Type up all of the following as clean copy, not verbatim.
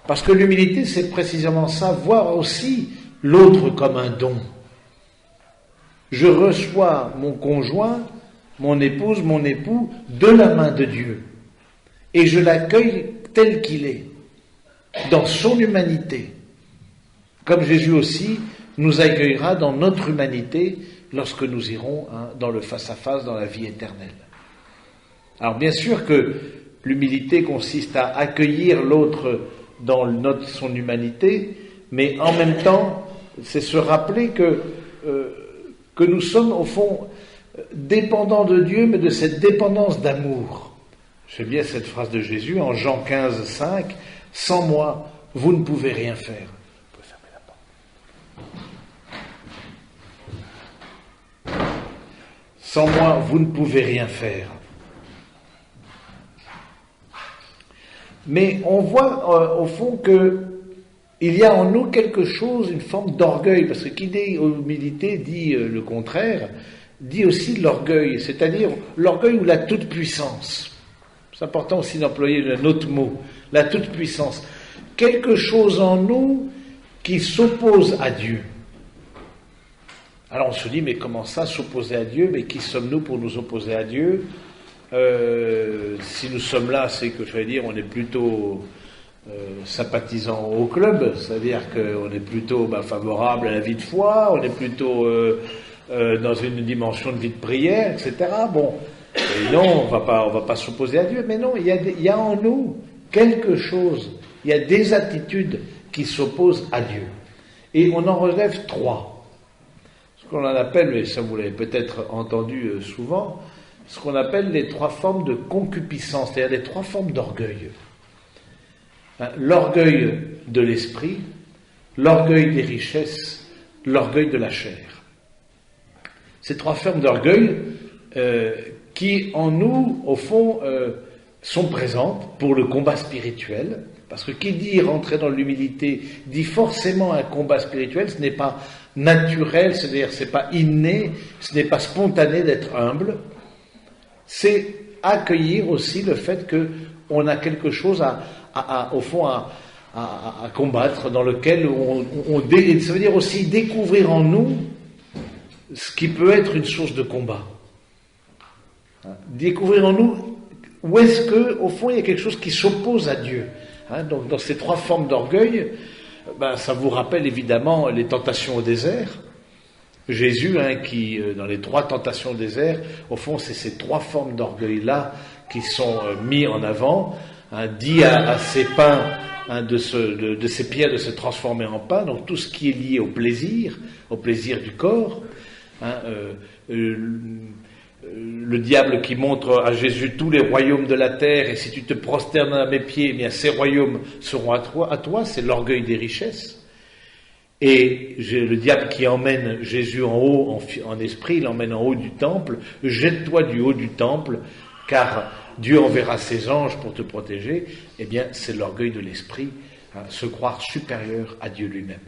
Parce que l'humilité, c'est précisément ça, voir aussi l'autre comme un don. Je reçois mon conjoint, mon épouse, mon époux, de la main de Dieu. Et je l'accueille tel qu'il est, dans son humanité. Comme Jésus aussi nous accueillera dans notre humanité lorsque nous irons dans le face-à-face, dans la vie éternelle. Alors bien sûr que l'humilité consiste à accueillir l'autre dans son humanité, mais en même temps, c'est se rappeler que nous sommes au fond dépendants de Dieu, mais de cette dépendance d'amour. J'aime bien cette phrase de Jésus en Jean 15, 5, « Sans moi, vous ne pouvez rien faire. » Vous pouvez fermer la porte. Sans moi, vous ne pouvez rien faire. Mais on voit au fond que il y a en nous quelque chose, une forme d'orgueil, parce que qui dit humilité dit le contraire, dit aussi l'orgueil, c'est-à-dire l'orgueil ou la toute-puissance. C'est important aussi d'employer un autre mot, la toute-puissance. Quelque chose en nous qui s'oppose à Dieu. Alors on se dit, mais comment ça, s'opposer à Dieu? Mais qui sommes-nous pour nous opposer à Dieu? Si nous sommes là, c'est que, je vais dire, on est plutôt sympathisant au club, c'est-à-dire qu'on est plutôt favorable à la vie de foi, on est plutôt dans une dimension de vie de prière, etc. Bon, et non, on va pas s'opposer à Dieu, mais non, il y a en nous quelque chose, il y a des attitudes qui s'opposent à Dieu. Et on en relève 3. Ce qu'on en appelle, mais ça vous l'avez peut-être entendu souvent, ce qu'on appelle les 3 formes de concupiscence, c'est-à-dire les 3 formes d'orgueil. L'orgueil de l'esprit, l'orgueil des richesses, l'orgueil de la chair. Ces 3 formes d'orgueil qui, en nous, au fond, sont présentes pour le combat spirituel, parce que qui dit rentrer dans l'humilité dit forcément un combat spirituel, ce n'est pas naturel, c'est-à-dire ce n'est pas inné, ce n'est pas spontané d'être humble, c'est accueillir aussi le fait qu'on a quelque chose au fond à combattre, dans lequel ça veut dire aussi découvrir en nous ce qui peut être une source de combat. Découvrir en nous où est-ce que, au fond, il y a quelque chose qui s'oppose à Dieu. Donc dans ces 3 formes d'orgueil, ça vous rappelle évidemment les tentations au désert. Jésus, qui, dans les 3 tentations au désert, au fond, c'est ces 3 formes d'orgueil-là qui sont mis en avant, dit à ces pains, de ces pierres de se transformer en pain, donc tout ce qui est lié au plaisir du corps, le diable qui montre à Jésus tous les royaumes de la terre, et si tu te prosternes à mes pieds, eh bien ces royaumes seront à toi, c'est l'orgueil des richesses. Et le diable qui emmène Jésus en haut, en esprit, il l'emmène en haut du temple, jette-toi du haut du temple, car Dieu enverra ses anges pour te protéger. Eh bien, c'est l'orgueil de l'esprit, se croire supérieur à Dieu lui-même,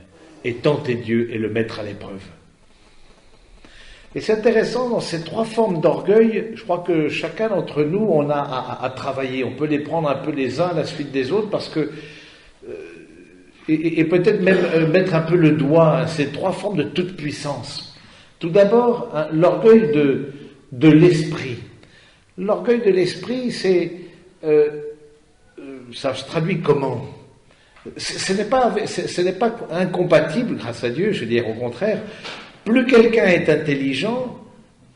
et tenter Dieu et le mettre à l'épreuve. Et c'est intéressant, dans ces 3 formes d'orgueil, je crois que chacun d'entre nous, on a à travailler. On peut les prendre un peu les uns à la suite des autres, parce que et peut-être même mettre un peu le doigt, ces 3 formes de toute puissance. Tout d'abord, l'orgueil de l'esprit. L'orgueil de l'esprit, ça se traduit comment? Ce n'est pas incompatible, grâce à Dieu, je veux dire, au contraire. Plus quelqu'un est intelligent,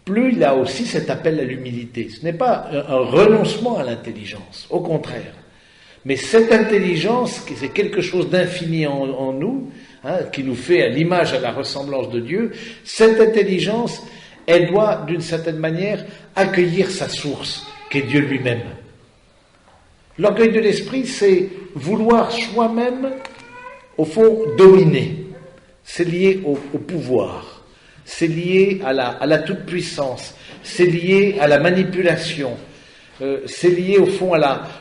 plus il a aussi cet appel à l'humilité. Ce n'est pas un renoncement à l'intelligence, au contraire. Mais cette intelligence, c'est quelque chose d'infini en nous, qui nous fait à l'image, à la ressemblance de Dieu, cette intelligence, elle doit, d'une certaine manière, accueillir sa source, qui est Dieu lui-même. L'orgueil de l'esprit, c'est vouloir soi-même, au fond, dominer. C'est lié au pouvoir, c'est lié à la toute-puissance, c'est lié à la manipulation, c'est lié au fond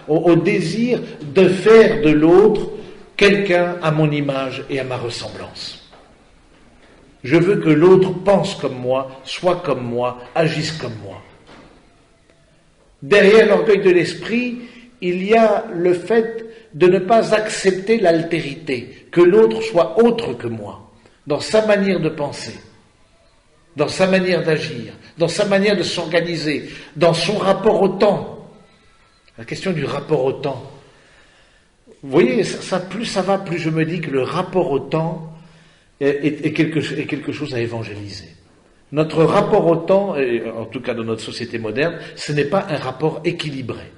au désir de faire de l'autre quelqu'un à mon image et à ma ressemblance. Je veux que l'autre pense comme moi, soit comme moi, agisse comme moi. Derrière l'orgueil de l'esprit, il y a le fait de ne pas accepter l'altérité, que l'autre soit autre que moi, dans sa manière de penser, dans sa manière d'agir, dans sa manière de s'organiser, dans son rapport au temps. La question du rapport au temps. Vous voyez, plus ça va, plus je me dis que le rapport au temps est quelque chose à évangéliser. Notre rapport au temps, en tout cas dans notre société moderne, ce n'est pas un rapport équilibré.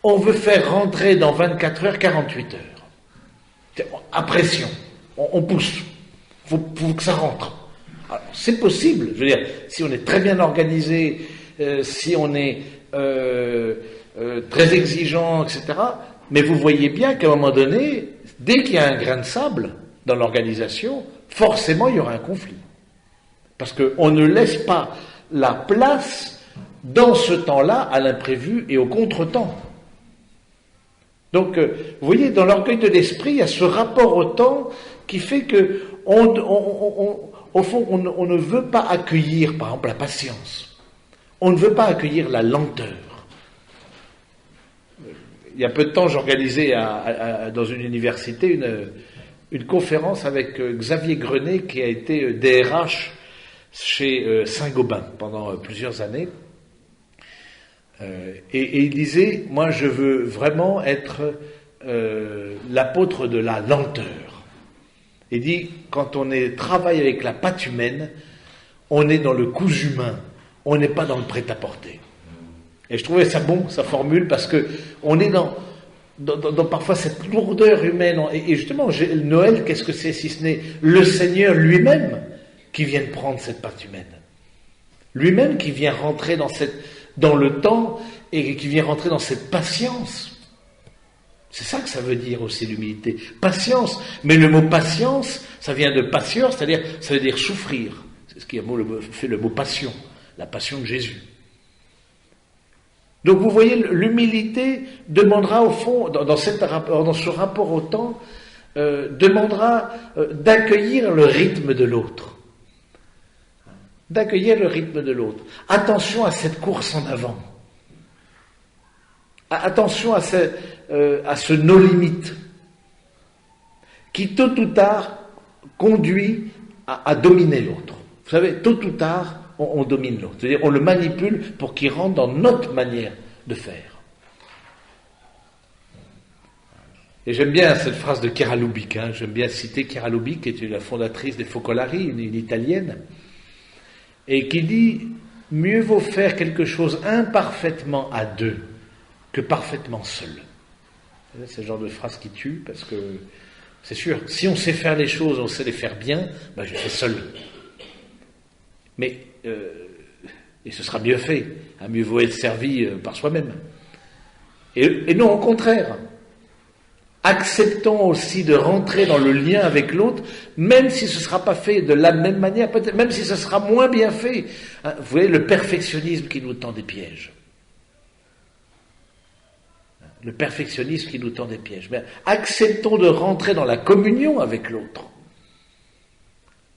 On veut faire rentrer dans 24 heures, 48 heures. À pression. On pousse. Faut que ça rentre. Alors, c'est possible. Je veux dire, si on est très bien organisé, si on est très exigeant, etc. Mais vous voyez bien qu'à un moment donné, dès qu'il y a un grain de sable dans l'organisation, forcément il y aura un conflit. Parce qu'on ne laisse pas la place dans ce temps-là à l'imprévu et au contre-temps. Donc, vous voyez, dans l'orgueil de l'esprit, il y a ce rapport au temps qui fait que, au fond, on ne veut pas accueillir, par exemple, la patience. On ne veut pas accueillir la lenteur. Il y a peu de temps, j'organisais dans une université une conférence avec Xavier Grenet, qui a été DRH chez Saint-Gobain pendant plusieurs années. Et il disait, moi je veux vraiment être l'apôtre de la lenteur. Il dit, quand on travaille avec la pâte humaine, on est dans le cousu humain, on n'est pas dans le prêt-à-porter. Et je trouvais ça bon, sa formule, parce que on est dans parfois cette lourdeur humaine. Et justement, Noël, qu'est-ce que c'est si ce n'est le Seigneur lui-même qui vient de prendre cette pâte humaine, lui-même qui vient rentrer dans le temps et qui vient rentrer dans cette patience. C'est ça que ça veut dire aussi l'humilité. Patience. Mais le mot patience, ça vient de patieur, c'est-à-dire, ça veut dire souffrir. C'est ce qui fait le mot passion, la passion de Jésus. Donc vous voyez, l'humilité demandera au fond, dans ce rapport au temps, demandera d'accueillir le rythme de l'autre. D'accueillir le rythme de l'autre. Attention à cette course en avant. Attention à ce no limite qui tôt ou tard conduit à dominer l'autre. Vous savez, tôt ou tard, on domine l'autre. C'est-à-dire, on le manipule pour qu'il rentre dans notre manière de faire. Et j'aime bien cette phrase de Chiara Lubich. J'aime bien citer Chiara Lubich, qui est la fondatrice des Focolari, une Italienne, et qui dit « Mieux vaut faire quelque chose imparfaitement à deux que parfaitement seul. » C'est le genre de phrase qui tue, parce que c'est sûr, si on sait faire les choses, on sait les faire bien, je fais seul. Mais, et ce sera mieux fait, mieux vaut être servi par soi-même. Et non, au contraire. Acceptons aussi de rentrer dans le lien avec l'autre, même si ce ne sera pas fait de la même manière, peut-être même si ce sera moins bien fait. Vous voyez, le perfectionnisme qui nous tend des pièges. Le perfectionnisme qui nous tend des pièges. Mais acceptons de rentrer dans la communion avec l'autre,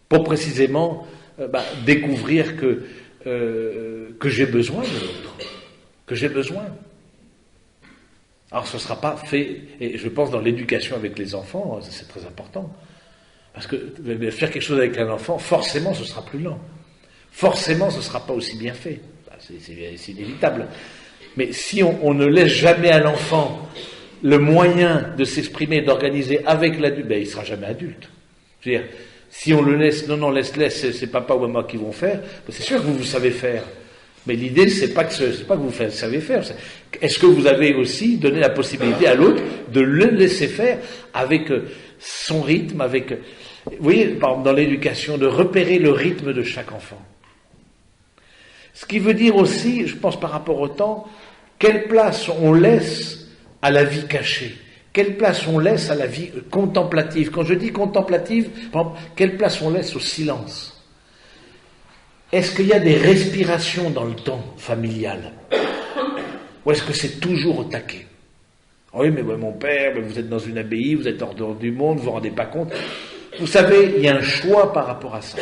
pour précisément découvrir que j'ai besoin de l'autre, que j'ai besoin. Alors ce ne sera pas fait, et je pense dans l'éducation avec les enfants, c'est très important. Parce que faire quelque chose avec un enfant, forcément ce sera plus lent. Forcément ce ne sera pas aussi bien fait. C'est inévitable. Mais si on ne laisse jamais à l'enfant le moyen de s'exprimer, d'organiser avec l'adulte, il ne sera jamais adulte. Je veux dire, si on le laisse, non, laisse, c'est papa ou maman qui vont faire, c'est sûr que vous savez faire. Mais l'idée, c'est pas que vous savez faire. Est-ce que vous avez aussi donné la possibilité à l'autre de le laisser faire avec son rythme, avec... Vous voyez, par exemple, dans l'éducation, de repérer le rythme de chaque enfant. Ce qui veut dire aussi, je pense par rapport au temps, quelle place on laisse à la vie cachée, quelle place on laisse à la vie contemplative. Quand je dis contemplative, par exemple, quelle place on laisse au silence. Est-ce qu'il y a des respirations dans le temps familial? Ou est-ce que c'est toujours au taquet? Oui, mais mon père, vous êtes dans une abbaye, vous êtes hors dehors du monde, vous ne vous rendez pas compte. Vous savez, il y a un choix par rapport à ça.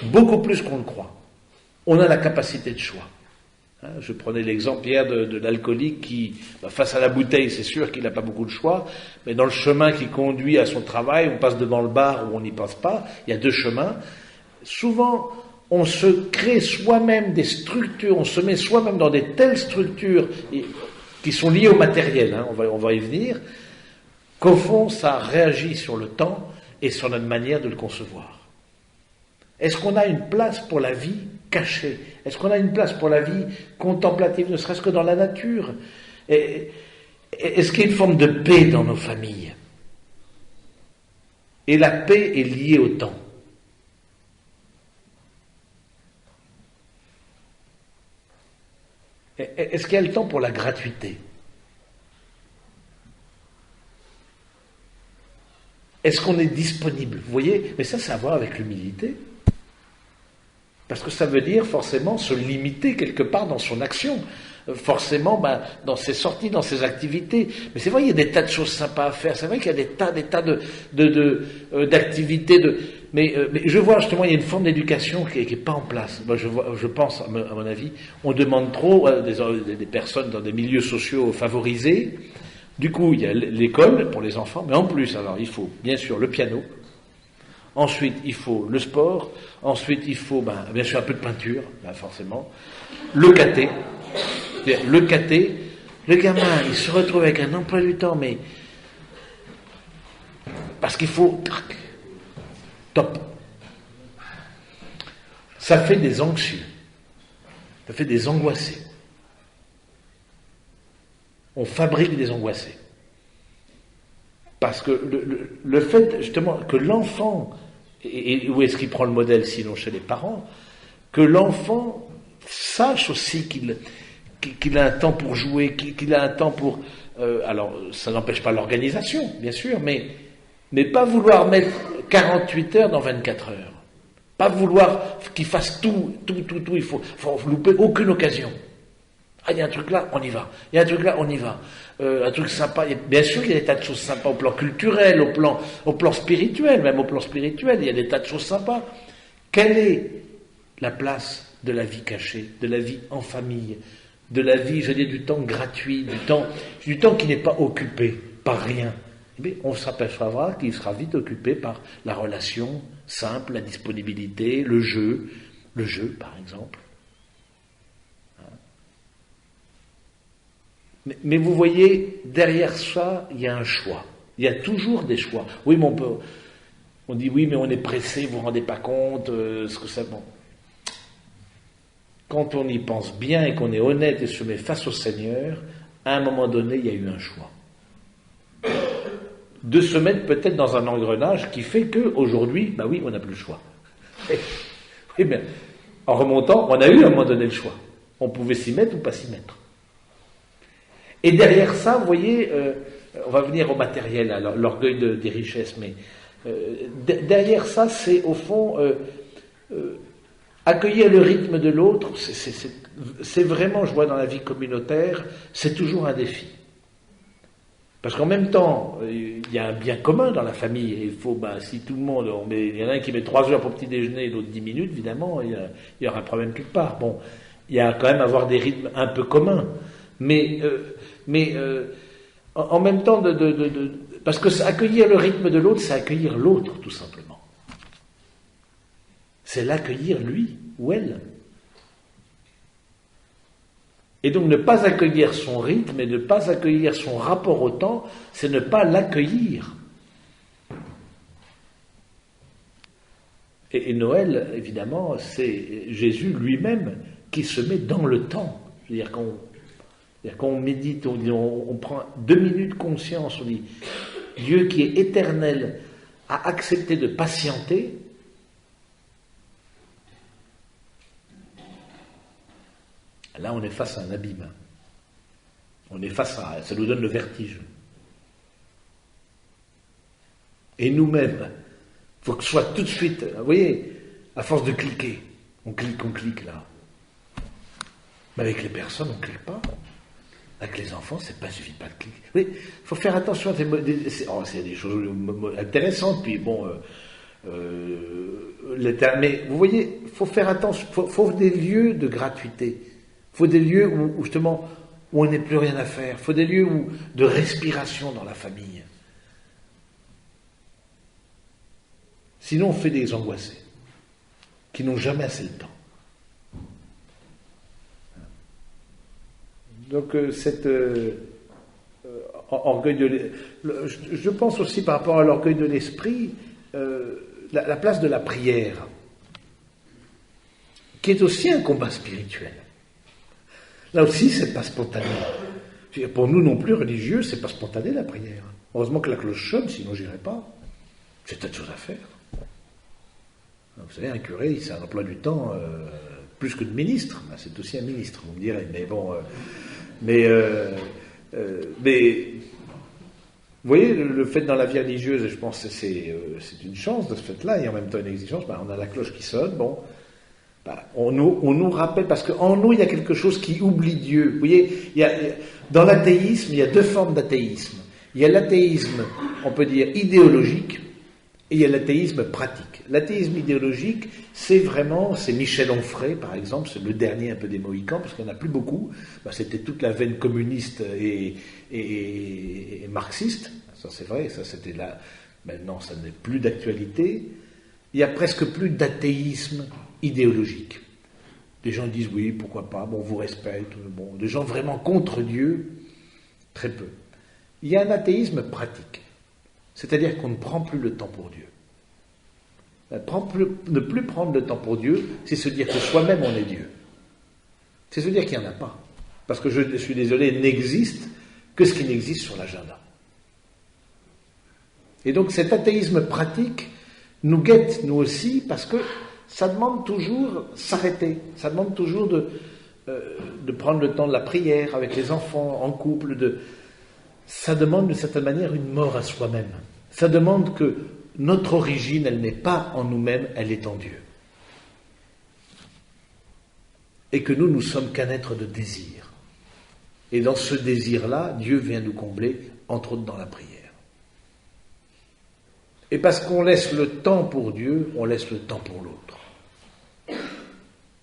Beaucoup plus qu'on le croit. On a la capacité de choix. Je prenais l'exemple hier de l'alcoolique qui, face à la bouteille, c'est sûr qu'il n'a pas beaucoup de choix, mais dans le chemin qui conduit à son travail, on passe devant le bar ou on n'y passe pas, il y a deux chemins. Souvent, on se crée soi-même des structures, on se met soi-même dans des telles structures qui sont liées au matériel, on va y venir, qu'au fond, ça réagit sur le temps et sur notre manière de le concevoir. Est-ce qu'on a une place pour la vie cachée? Est-ce qu'on a une place pour la vie contemplative, ne serait-ce que dans la nature? Est-ce qu'il y a une forme de paix dans nos familles? Et la paix est liée au temps. Est-ce qu'il y a le temps pour la gratuité? Est-ce qu'on est disponible? Vous voyez, mais ça a à voir avec l'humilité. Parce que ça veut dire forcément se limiter quelque part dans son action. Forcément, dans ses sorties, dans ses activités. Mais c'est vrai, il y a des tas de choses sympas à faire. C'est vrai qu'il y a des tas d'activités. Mais je vois justement, il y a une forme d'éducation qui est pas en place. Moi, je pense, à mon avis, on demande trop à des personnes dans des milieux sociaux favorisés. Du coup, il y a l'école pour les enfants, mais en plus, alors, il faut bien sûr le piano. Ensuite, il faut le sport. Ensuite, il faut, bien sûr, un peu de peinture, forcément. Le caté. Le caté, le gamin, il se retrouve avec un emploi du temps, mais parce qu'il faut, top. Ça fait des anxieux. Ça fait des angoissés. On fabrique des angoissés. Parce que le fait, justement, que l'enfant, et où est-ce qu'il prend le modèle sinon chez les parents, que l'enfant sache aussi qu'il a un temps pour jouer, qu'il a un temps pour... alors, ça n'empêche pas l'organisation, bien sûr, mais pas vouloir mettre 48 heures dans 24 heures. Pas vouloir qu'il fasse tout, il faut louper aucune occasion. Ah, il y a un truc là, on y va. Il y a un truc là, on y va. Un truc sympa. Bien sûr qu'il y a des tas de choses sympas au plan culturel, au plan spirituel, même au plan spirituel, il y a des tas de choses sympas. Quelle est la place de la vie cachée, de la vie en famille, de la vie, je dis, du temps gratuit, du temps qui n'est pas occupé par rien? Mais on s'apercevra qu'il sera vite occupé par la relation simple, la disponibilité, le jeu par exemple. Mais vous voyez, derrière ça, il y a un choix. Il y a toujours des choix. Oui, mais on dit oui, mais on est pressé, vous ne vous rendez pas compte, ce que ça... Bon. Quand on y pense bien et qu'on est honnête et se met face au Seigneur, à un moment donné, il y a eu un choix. De se mettre peut-être dans un engrenage qui fait qu'aujourd'hui, oui, on n'a plus le choix. Oui, mais en remontant, on a eu à un moment donné le choix. On pouvait s'y mettre ou pas s'y mettre. Et derrière ça, vous voyez, on va venir au matériel, alors, l'orgueil des richesses, mais derrière ça, c'est au fond accueillir le rythme de l'autre. C'est vraiment, je vois dans la vie communautaire, c'est toujours un défi. Parce qu'en même temps, il y a un bien commun dans la famille. Et il faut, si tout le monde, il y en a un qui met 3 heures pour petit déjeuner et l'autre 10 minutes, évidemment, il y aura un problème quelque part. Bon, il y a quand même à avoir des rythmes un peu communs. Mais en même temps, parce que accueillir le rythme de l'autre, c'est accueillir l'autre, tout simplement. C'est l'accueillir lui ou elle. Et donc ne pas accueillir son rythme et ne pas accueillir son rapport au temps, c'est ne pas l'accueillir. Et Noël, évidemment, c'est Jésus lui-même qui se met dans le temps. C'est-à-dire qu'on médite, on prend 2 minutes conscience, on dit Dieu qui est éternel a accepté de patienter. Là, on est face à un abîme. On est face à... Ça nous donne le vertige. Et nous-mêmes, il faut que ce soit tout de suite... Vous voyez, à force de cliquer, on clique là. Mais avec les personnes, on ne clique pas. Avec les enfants, il ne suffit pas de cliquer. Oui, il faut faire attention à c'est des choses intéressantes, puis bon... mais vous voyez, il faut faire attention, il faut des lieux de gratuité. Il faut des lieux où justement, où on n'ait plus rien à faire. Il faut des lieux de respiration dans la famille. Sinon, on fait des angoissés, qui n'ont jamais assez de temps. Donc, orgueil je pense aussi par rapport à l'orgueil de l'esprit, la place de la prière, qui est aussi un combat spirituel. Là aussi, c'est pas spontané. Pour nous non plus religieux, c'est pas spontané la prière. Heureusement que la cloche sonne, sinon j'irai pas. J'ai tas de choses à faire. Vous savez, un curé, c'est un emploi du temps plus que de ministre. Ben, c'est aussi un ministre, vous me direz. Mais bon, mais vous voyez, le fait dans la vie religieuse, je pense que c'est une chance de ce fait-là, et en même temps une exigence. Ben, on a la cloche qui sonne, bon. Ben, on nous rappelle, parce qu'en nous, il y a quelque chose qui oublie Dieu. Vous voyez, dans l'athéisme, il y a deux formes d'athéisme. Il y a l'athéisme, on peut dire, idéologique, et il y a l'athéisme pratique. L'athéisme idéologique, c'est Michel Onfray, par exemple, c'est le dernier un peu des Mohicans, parce qu'il n'y en a plus beaucoup. Ben, c'était toute la veine communiste et marxiste. Ça, c'est vrai, ça c'était là. Maintenant, ça n'est plus d'actualité. Il n'y a presque plus d'athéisme idéologique. Les gens disent oui, pourquoi pas, bon, on vous respecte, bon, des gens vraiment contre Dieu, très peu. Il y a un athéisme pratique, c'est-à-dire qu'on ne prend plus le temps pour Dieu. Ne plus prendre le temps pour Dieu, c'est se dire que soi-même on est Dieu. C'est se dire qu'il n'y en a pas. Parce que je suis désolé, n'existe que ce qui n'existe sur l'agenda. Et donc cet athéisme pratique nous guette, nous aussi, parce que ça demande toujours s'arrêter, ça demande toujours de prendre le temps de la prière avec les enfants, en couple, ça demande d'une certaine manière une mort à soi-même. Ça demande que notre origine, elle n'est pas en nous-mêmes, elle est en Dieu. Et que nous sommes qu'un être de désir. Et dans ce désir-là, Dieu vient nous combler, entre autres dans la prière. Et parce qu'on laisse le temps pour Dieu, on laisse le temps pour l'autre.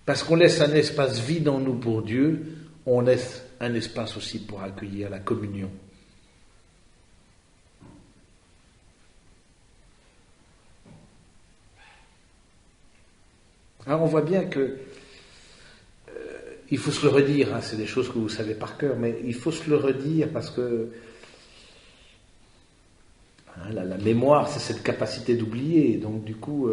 Parce qu'on laisse un espace vide en nous pour Dieu, on laisse un espace aussi pour accueillir la communion. Alors on voit bien que il faut se le redire, c'est des choses que vous savez par cœur, mais il faut se le redire parce que la mémoire, c'est cette capacité d'oublier, donc du coup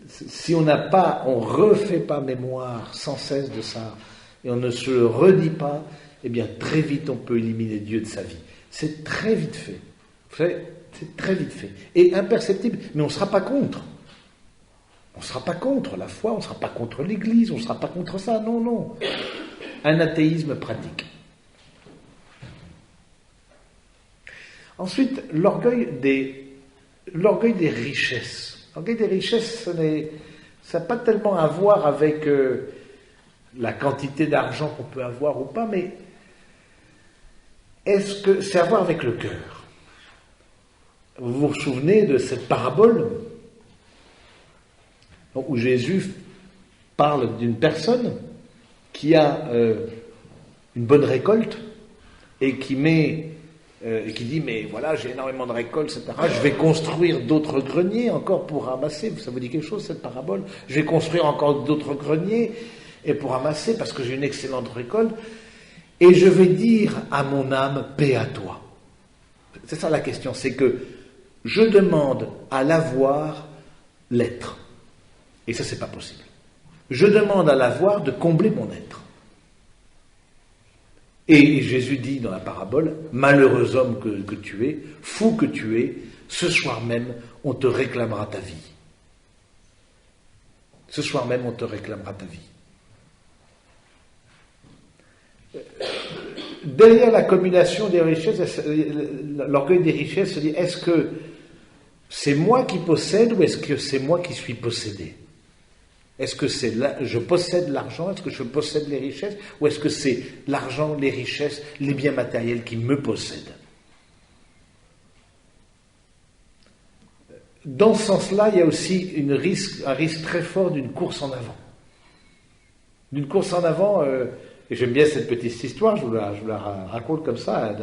si on refait pas mémoire sans cesse de ça, et on ne se le redit pas, eh bien très vite on peut éliminer Dieu de sa vie. C'est très vite fait. Vous savez, c'est très vite fait. Et imperceptible, mais on ne sera pas contre. On ne sera pas contre la foi, on ne sera pas contre l'Église, on ne sera pas contre ça, non, non. Un athéisme pratique. Ensuite, l'orgueil des richesses. L'orgueil des richesses, ça n'a pas tellement à voir avec la quantité d'argent qu'on peut avoir ou pas, mais est-ce que c'est à voir avec le cœur? Vous vous souvenez de cette parabole où Jésus parle d'une personne qui a une bonne récolte et qui dit mais voilà, j'ai énormément de récolte, etc. Je vais construire d'autres greniers encore pour ramasser. Ça vous dit quelque chose cette parabole? Je vais construire encore d'autres greniers et pour ramasser parce que j'ai une excellente récolte et je vais dire à mon âme paix à toi. C'est ça la question, c'est que je demande à l'avoir l'être. Et ça, c'est pas possible. Je demande à l'avoir de combler mon être. Et Jésus dit dans la parabole, malheureux homme que tu es, fou que tu es, ce soir même, on te réclamera ta vie. Ce soir même, on te réclamera ta vie. Derrière l'accumulation des richesses, l'orgueil des richesses se dit, est-ce que c'est moi qui possède ou est-ce que c'est moi qui suis possédé? Est-ce que je possède l'argent? Est-ce que je possède les richesses? Ou est-ce que c'est l'argent, les richesses, les biens matériels qui me possèdent? dans ce sens-là, il y a aussi un risque très fort d'une course en avant. D'une course en avant, et j'aime bien cette petite histoire, je vous la raconte comme ça.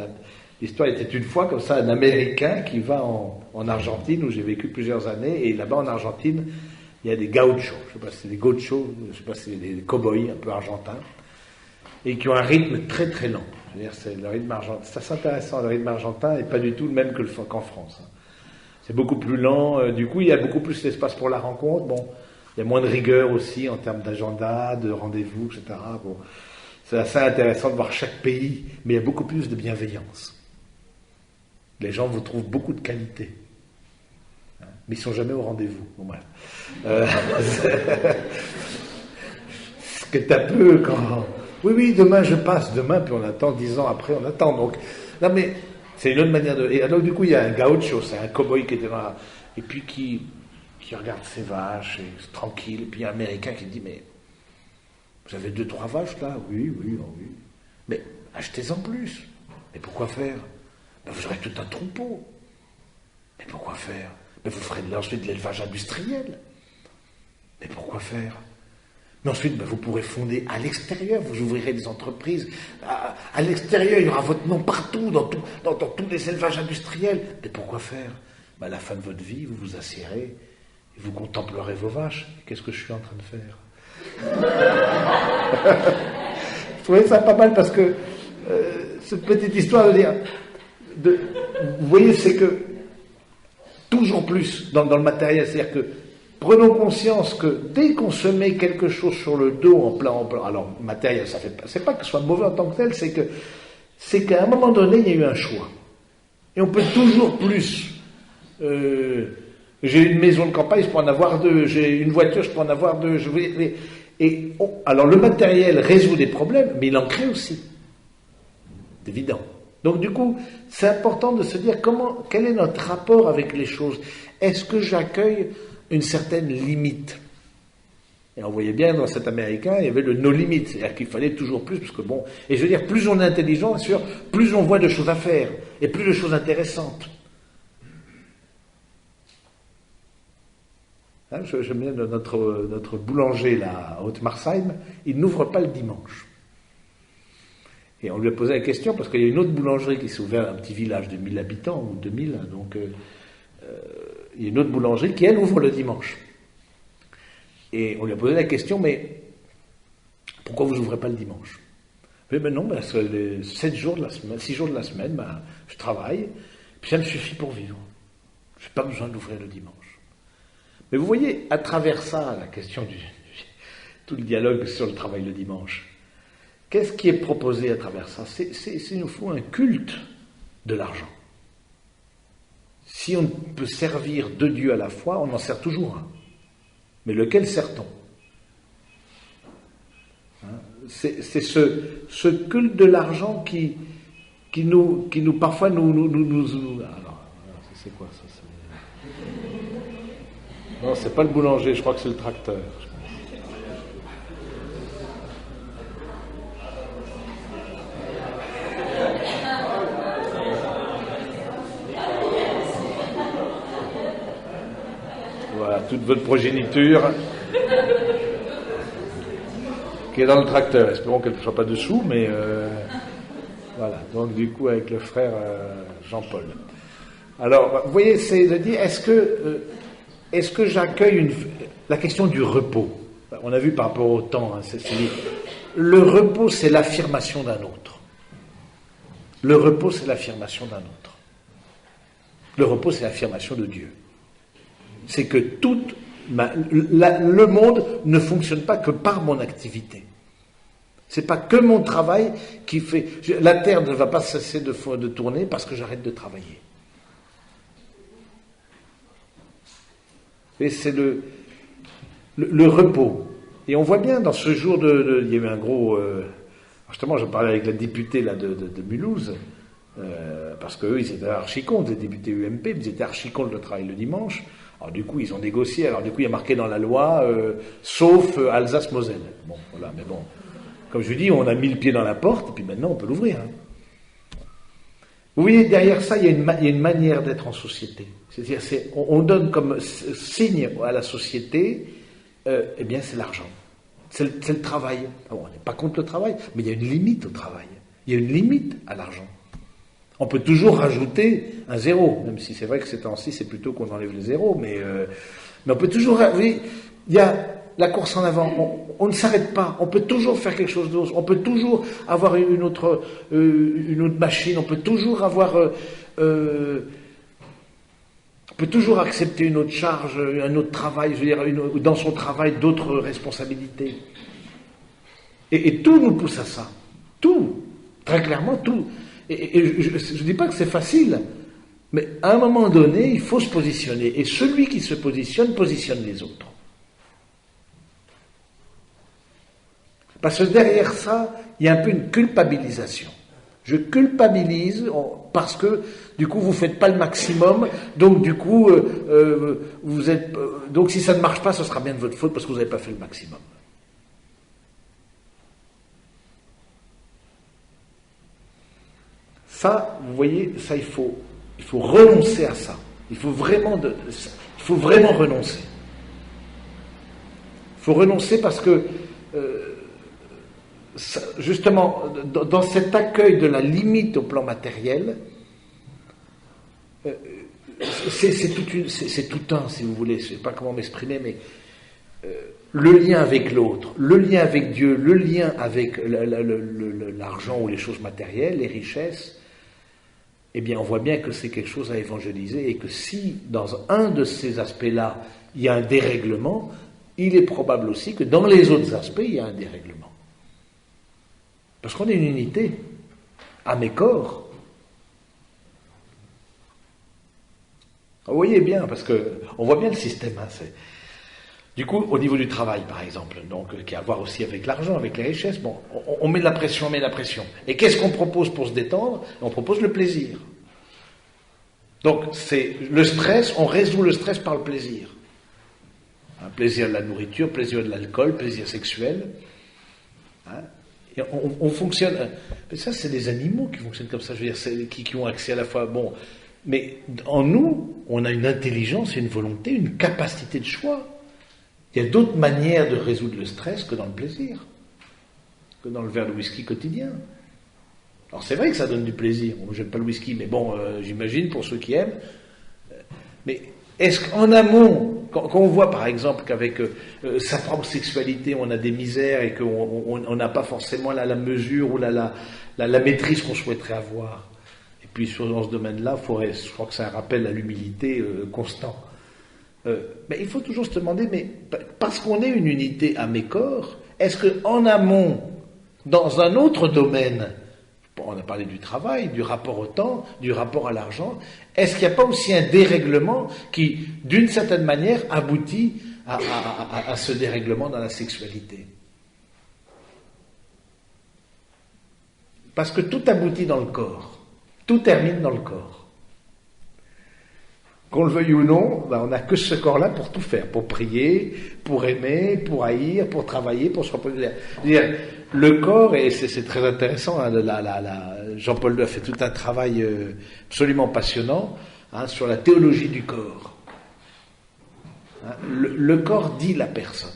L'histoire était une fois comme ça, un Américain qui va en Argentine, où j'ai vécu plusieurs années, et là-bas en Argentine, il y a des gauchos, je ne sais pas si c'est des gauchos, je ne sais pas si c'est des cow-boys un peu argentins, et qui ont un rythme très très lent. Je veux dire, c'est le rythme argentin. C'est assez intéressant, le rythme argentin n'est pas du tout le même qu'en France. C'est beaucoup plus lent, du coup il y a beaucoup plus d'espace pour la rencontre. Bon, il y a moins de rigueur aussi en termes d'agenda, de rendez-vous, etc. Bon, c'est assez intéressant de voir chaque pays, mais il y a beaucoup plus de bienveillance. Les gens vous trouvent beaucoup de qualité, mais ils sont jamais au rendez-vous. Bon, bref. Ce qui est un peu quand... Oui, demain je passe, demain, puis on attend 10 ans après, on attend. Donc, non mais, c'est une autre manière de... Et alors du coup, il y a un gaucho, c'est un cow-boy qui était là, et puis qui regarde ses vaches, et c'est tranquille, et puis il y a un Américain qui dit, mais, vous avez 2-3 vaches là? Oui. Mais, achetez-en plus. Mais pourquoi faire? Ben, vous aurez tout un troupeau. Mais pourquoi faire? Ben, vous ferez ensuite de l'élevage industriel. Mais pourquoi faire? Mais ensuite, ben, vous pourrez fonder à l'extérieur, vous ouvrirez des entreprises. À l'extérieur, il y aura votre nom partout, dans tous les élevages industriels. Mais pourquoi faire? Ben, à la fin de votre vie, vous vous assiérez et vous contemplerez vos vaches. Qu'est-ce que je suis en train de faire? Je trouvais ça pas mal parce que cette petite histoire de dire... vous voyez, c'est que toujours plus dans le matériel, c'est-à-dire que prenons conscience que dès qu'on se met quelque chose sur le dos en plan, alors matériel, ça fait pas, c'est pas que ce soit mauvais en tant que tel, c'est qu'à un moment donné, il y a eu un choix. Et on peut toujours plus. J'ai une maison de campagne, je peux en avoir 2. J'ai une voiture, je peux en avoir 2. Alors le matériel résout des problèmes, mais il en crée aussi. C'est évident. Donc du coup, c'est important de se dire quel est notre rapport avec les choses. Est-ce que j'accueille une certaine limite? Et on voyait bien dans cet Américain, il y avait le no limit, c'est-à-dire qu'il fallait toujours plus, parce que bon, et je veux dire, plus on est intelligent, bien sûr, plus on voit de choses à faire, et plus de choses intéressantes. Hein, j'aime bien notre boulanger là, à Haute-Marsheim, il n'ouvre pas le dimanche. Et on lui a posé la question, parce qu'il y a une autre boulangerie qui s'est ouverte dans un petit village de 1000 habitants, ou 2000, donc il y a une autre boulangerie qui, elle, ouvre le dimanche. Et on lui a posé la question, mais pourquoi vous n'ouvrez pas le dimanche? Mais ben non, les 6 jours de la semaine, je travaille, puis ça me suffit pour vivre. Je n'ai pas besoin d'ouvrir le dimanche. Mais vous voyez, à travers ça, la question tout le dialogue sur le travail le dimanche, qu'est-ce qui est proposé à travers ça? Il nous faut un culte de l'argent. Si on peut servir 2 dieux à la fois, on en sert toujours un. Mais lequel sert-on? C'est ce culte de l'argent qui nous parfois nous alors, c'est quoi ça? Non, c'est pas le boulanger, je crois que c'est le tracteur. Voilà, toute votre progéniture qui est dans le tracteur. Espérons qu'elle ne soit pas dessous, mais voilà. Donc du coup, avec le frère Jean-Paul. Alors, vous voyez, c'est de dire, est-ce que j'accueille la question du repos? On a vu par rapport au temps, le repos, c'est l'affirmation d'un autre. Le repos, c'est l'affirmation d'un autre. Le repos, c'est l'affirmation de Dieu. C'est que le monde ne fonctionne pas que par mon activité. C'est pas que mon travail qui fait... La terre ne va pas cesser de tourner parce que j'arrête de travailler. Et c'est le repos. Et on voit bien dans ce jour il y a eu un gros... justement, je parlais avec la députée là, de Mulhouse, parce qu'eux, ils étaient archi contre, les députés UMP, ils étaient archi contre le travail le dimanche. Alors du coup, ils ont négocié. Alors du coup, il y a marqué dans la loi, sauf Alsace-Moselle. Bon, voilà, mais bon. Comme je dis, on a mis le pied dans la porte, et puis maintenant, on peut l'ouvrir. Hein. Vous voyez, derrière ça, il y a une manière d'être en société. C'est-à-dire, on donne comme signe à la société, eh bien, c'est l'argent. C'est le travail. Bon, on n'est pas contre le travail, mais il y a une limite au travail. Il y a une limite à l'argent. On peut toujours rajouter un zéro, même si c'est vrai que ces temps-ci, c'est plutôt qu'on enlève les zéros, mais on peut toujours... Vous voyez, il y a la course en avant, on ne s'arrête pas, on peut toujours faire quelque chose d'autre, on peut toujours avoir une autre machine, on peut toujours avoir... on peut toujours accepter une autre charge, un autre travail, je veux dire, dans son travail, d'autres responsabilités. Et tout nous pousse à ça. Tout. Très clairement, tout. Et je ne dis pas que c'est facile, mais à un moment donné, il faut se positionner. Et celui qui se positionne les autres. Parce que derrière ça, il y a un peu une culpabilisation. Je culpabilise parce que, du coup, vous ne faites pas le maximum, donc du coup, donc si ça ne marche pas, ce sera bien de votre faute parce que vous n'avez pas fait le maximum. Ça, vous voyez, ça il faut renoncer à ça. Il faut vraiment renoncer. Il faut renoncer parce que justement, dans cet accueil de la limite au plan matériel, c'est tout un, si vous voulez, je ne sais pas comment m'exprimer, mais le lien avec l'autre, le lien avec Dieu, le lien avec l'argent ou les choses matérielles, les richesses, eh bien, on voit bien que c'est quelque chose à évangéliser et que si, dans un de ces aspects-là, il y a un dérèglement, il est probable aussi que dans les autres aspects, il y a un dérèglement. Parce qu'on est une unité, âme et corps. Vous voyez bien, parce qu'on voit bien le système. Hein, du coup, au niveau du travail, par exemple, donc, qui a à voir aussi avec l'argent, avec les richesses, bon, on met de la pression, Et qu'est-ce qu'on propose pour se détendre? On propose le plaisir. Donc, c'est le stress, on résout le stress par le plaisir. Un plaisir de la nourriture, plaisir de l'alcool, plaisir sexuel. Hein, et on fonctionne... Mais ça, c'est des animaux qui fonctionnent comme ça, je veux dire, qui ont accès à la fois... Bon, mais en nous, on a une intelligence, une volonté, une capacité de choix. Il y a d'autres manières de résoudre le stress que dans le plaisir, que dans le verre de whisky quotidien. Alors c'est vrai que ça donne du plaisir. Moi, j'aime pas le whisky, mais bon, j'imagine pour ceux qui aiment. Mais est-ce qu'en amont, quand on voit par exemple qu'avec sa propre sexualité, on a des misères et qu'on n'a pas forcément la mesure ou la maîtrise qu'on souhaiterait avoir. Et puis dans ce domaine-là, je crois que c'est un rappel à l'humilité constant. Mais il faut toujours se demander, mais parce qu'on est une unité âme et corps, est-ce qu'en amont, dans un autre domaine, on a parlé du travail, du rapport au temps, du rapport à l'argent, est-ce qu'il n'y a pas aussi un dérèglement qui, d'une certaine manière, aboutit à ce dérèglement dans la sexualité? Parce que tout aboutit dans le corps, tout termine dans le corps. Qu'on le veuille ou non, on n'a que ce corps-là pour tout faire, pour prier, pour aimer, pour haïr, pour travailler, pour se reposer. Le corps, et c'est très intéressant, hein, Jean-Paul II a fait tout un travail absolument passionnant sur la théologie du corps. Hein, le corps dit la personne.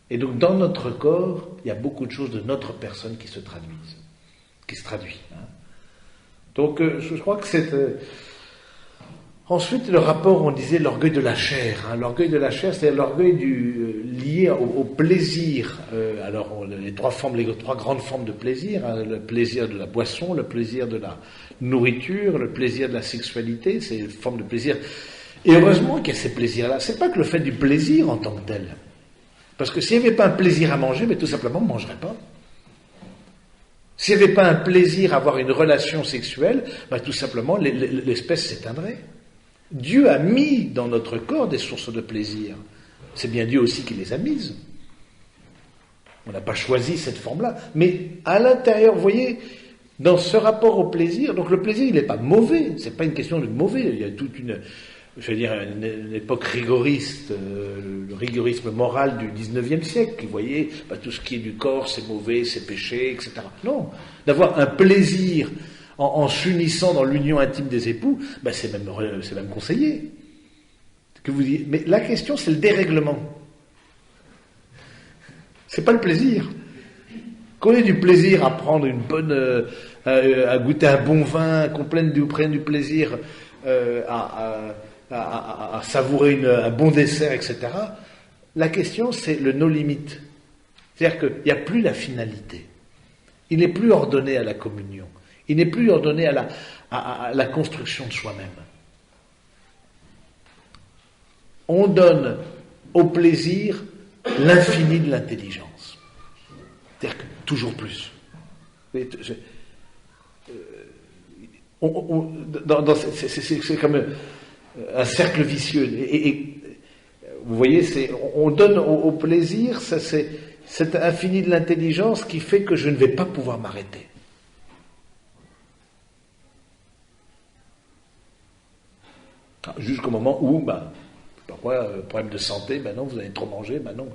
Et donc dans notre corps, il y a beaucoup de choses de notre personne qui se traduit. Hein. Donc je crois que c'est... Ensuite, le rapport, on disait l'orgueil de la chair. Hein. L'orgueil de la chair, c'est l'orgueil lié au plaisir. Alors, les trois grandes formes de plaisir. Hein. Le plaisir de la boisson, le plaisir de la nourriture, le plaisir de la sexualité. C'est une forme de plaisir. Et heureusement qu'il y a ces plaisirs-là. C'est pas que le fait du plaisir en tant que tel. Parce que s'il n'y avait pas un plaisir à manger, mais tout simplement, on ne mangerait pas. S'il n'y avait pas un plaisir à avoir une relation sexuelle, tout simplement, l'espèce s'éteindrait. Dieu a mis dans notre corps des sources de plaisir. C'est bien Dieu aussi qui les a mises. On n'a pas choisi cette forme-là. Mais à l'intérieur, vous voyez, dans ce rapport au plaisir, donc le plaisir, il n'est pas mauvais. C'est pas une question de mauvais. Il y a toute une époque rigoriste, le rigorisme moral du 19e siècle. Vous voyez, tout ce qui est du corps, c'est mauvais, c'est péché, etc. Non. D'avoir un plaisir en s'unissant dans l'union intime des époux, ben c'est même conseillé. Mais la question, c'est le dérèglement. C'est pas le plaisir. Qu'on ait du plaisir à prendre une bonne, à goûter un bon vin, qu'on prenne du plaisir à savourer un bon dessert, etc. La question, c'est le no limite. C'est-à-dire qu'il n'y a plus la finalité. Il n'est plus ordonné à la communion. Il n'est plus ordonné à la construction de soi-même. On donne au plaisir l'infini de l'intelligence. C'est-à-dire que toujours plus. C'est comme un cercle vicieux. Et vous voyez, on donne au plaisir cet infini de l'intelligence qui fait que je ne vais pas pouvoir m'arrêter. Jusqu'au moment où, parfois, problème de santé, non, vous avez trop mangé, non,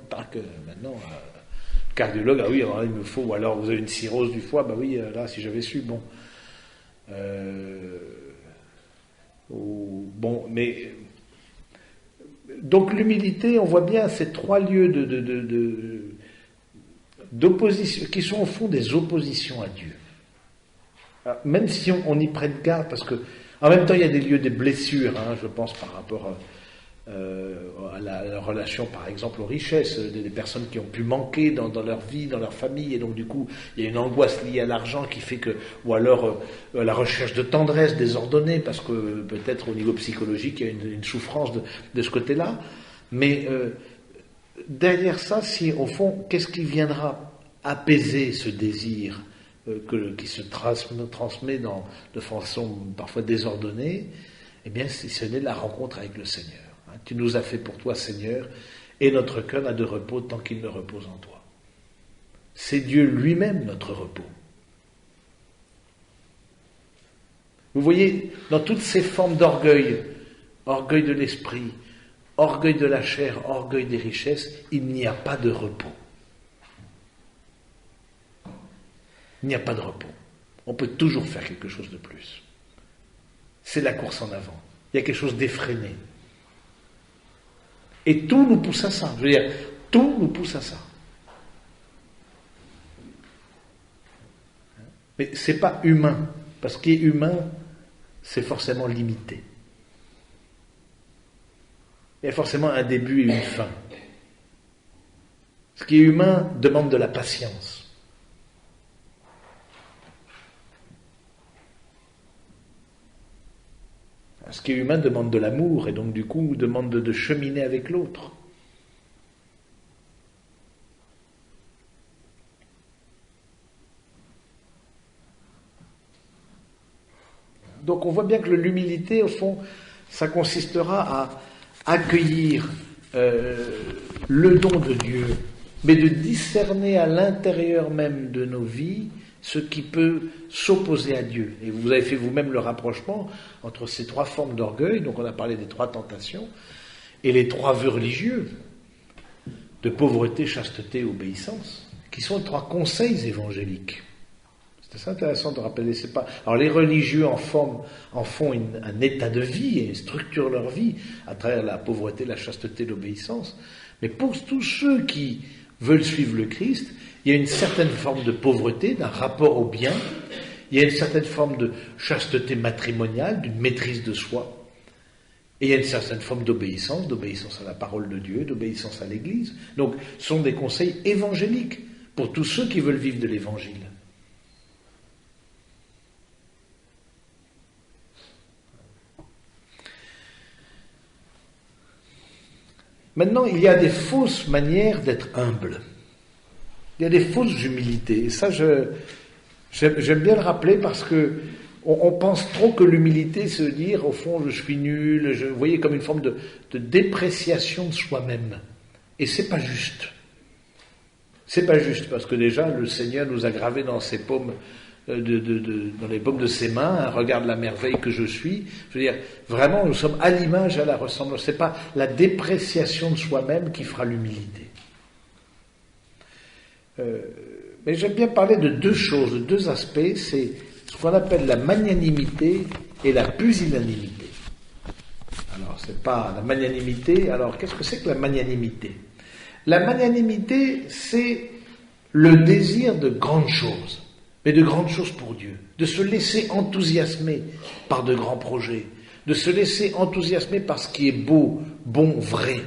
maintenant, cardiologue, ah oui, alors il me faut, ou alors vous avez une cirrhose du foie, oui, là, si j'avais su, bon. Mais donc l'humilité, on voit bien ces trois lieux d'opposition, qui sont au fond des oppositions à Dieu. Alors, même si on y prête garde, parce que en même temps il y a des lieux des blessures, je pense par rapport à la relation par exemple aux richesses, des personnes qui ont pu manquer dans leur vie, dans leur famille, et donc du coup il y a une angoisse liée à l'argent qui fait que, ou alors la recherche de tendresse désordonnée, parce que peut-être au niveau psychologique il y a une souffrance de ce côté-là, mais derrière ça, si au fond, qu'est-ce qui viendra apaiser ce désir qui se transmet de façon parfois désordonnée, eh bien si ce n'est la rencontre avec le Seigneur. Tu nous as fait pour toi, Seigneur, et notre cœur n'a de repos tant qu'il ne repose en toi. C'est Dieu lui-même notre repos. Vous voyez, dans toutes ces formes d'orgueil, orgueil de l'esprit, orgueil de la chair, orgueil des richesses, il n'y a pas de repos. Il n'y a pas de repos. On peut toujours faire quelque chose de plus. C'est la course en avant. Il y a quelque chose d'effréné. Et tout nous pousse à ça. Je veux dire, tout nous pousse à ça. Mais ce n'est pas humain. Parce que ce qui est humain, c'est forcément limité. Il y a forcément un début et une fin. Ce qui est humain demande de la patience. Ce qui est humain demande de l'amour et donc du coup demande de cheminer avec l'autre. Donc on voit bien que l'humilité, au fond, ça consistera à accueillir le don de Dieu, mais de discerner à l'intérieur même de nos vies ce qui peut s'opposer à Dieu. Et vous avez fait vous-même le rapprochement entre ces trois formes d'orgueil, donc on a parlé des trois tentations, et les trois vœux religieux, de pauvreté, chasteté, obéissance, qui sont les trois conseils évangéliques. C'est assez intéressant de rappeler, c'est pas... Alors les religieux en font un état de vie et structurent leur vie à travers la pauvreté, la chasteté, l'obéissance, mais pour tous ceux qui veulent suivre le Christ, il y a une certaine forme de pauvreté, d'un rapport au bien, il y a une certaine forme de chasteté matrimoniale, d'une maîtrise de soi, et il y a une certaine forme d'obéissance à la parole de Dieu, d'obéissance à l'Église. Donc, ce sont des conseils évangéliques pour tous ceux qui veulent vivre de l'Évangile. Maintenant, il y a des fausses manières d'être humble. Il y a des fausses humilités. Et ça, j'aime bien le rappeler parce que on pense trop que l'humilité, c'est dire, au fond, je suis nul, vous voyez, comme une forme de dépréciation de soi-même. Et c'est pas juste. C'est pas juste, parce que déjà, le Seigneur nous a gravé dans ses paumes, dans les paumes de ses mains, regarde la merveille que je suis. Je veux dire, vraiment, nous sommes à l'image, à la ressemblance. C'est pas la dépréciation de soi-même qui fera l'humilité. Mais j'aime bien parler de deux choses, de deux aspects. C'est ce qu'on appelle la magnanimité et la pusillanimité. Alors, c'est pas la magnanimité. Alors, qu'est-ce que c'est que la magnanimité? La magnanimité, c'est le désir de grandes choses, mais de grandes choses pour Dieu, de se laisser enthousiasmer par de grands projets, de se laisser enthousiasmer par ce qui est beau, bon, vrai,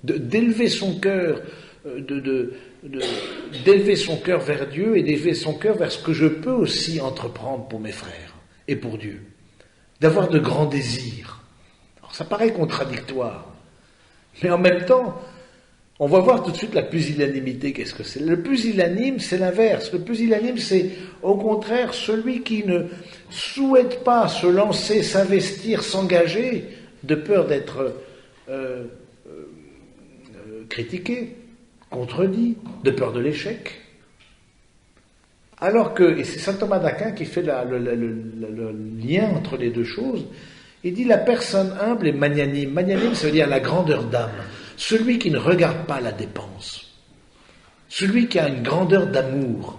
d'élever son cœur, d'élever son cœur vers Dieu et d'élever son cœur vers ce que je peux aussi entreprendre pour mes frères et pour Dieu, d'avoir de grands désirs. Alors, ça paraît contradictoire, mais en même temps, on va voir tout de suite la pusillanimité, qu'est-ce que c'est? Le pusillanime, c'est l'inverse. Le pusillanime, c'est au contraire celui qui ne souhaite pas se lancer, s'investir, s'engager, de peur d'être critiqué, contredit, de peur de l'échec. Alors que, et c'est saint Thomas d'Aquin qui fait le lien entre les deux choses, il dit la personne humble est magnanime. Magnanime, ça veut dire la grandeur d'âme. Celui qui ne regarde pas la dépense. Celui qui a une grandeur d'amour.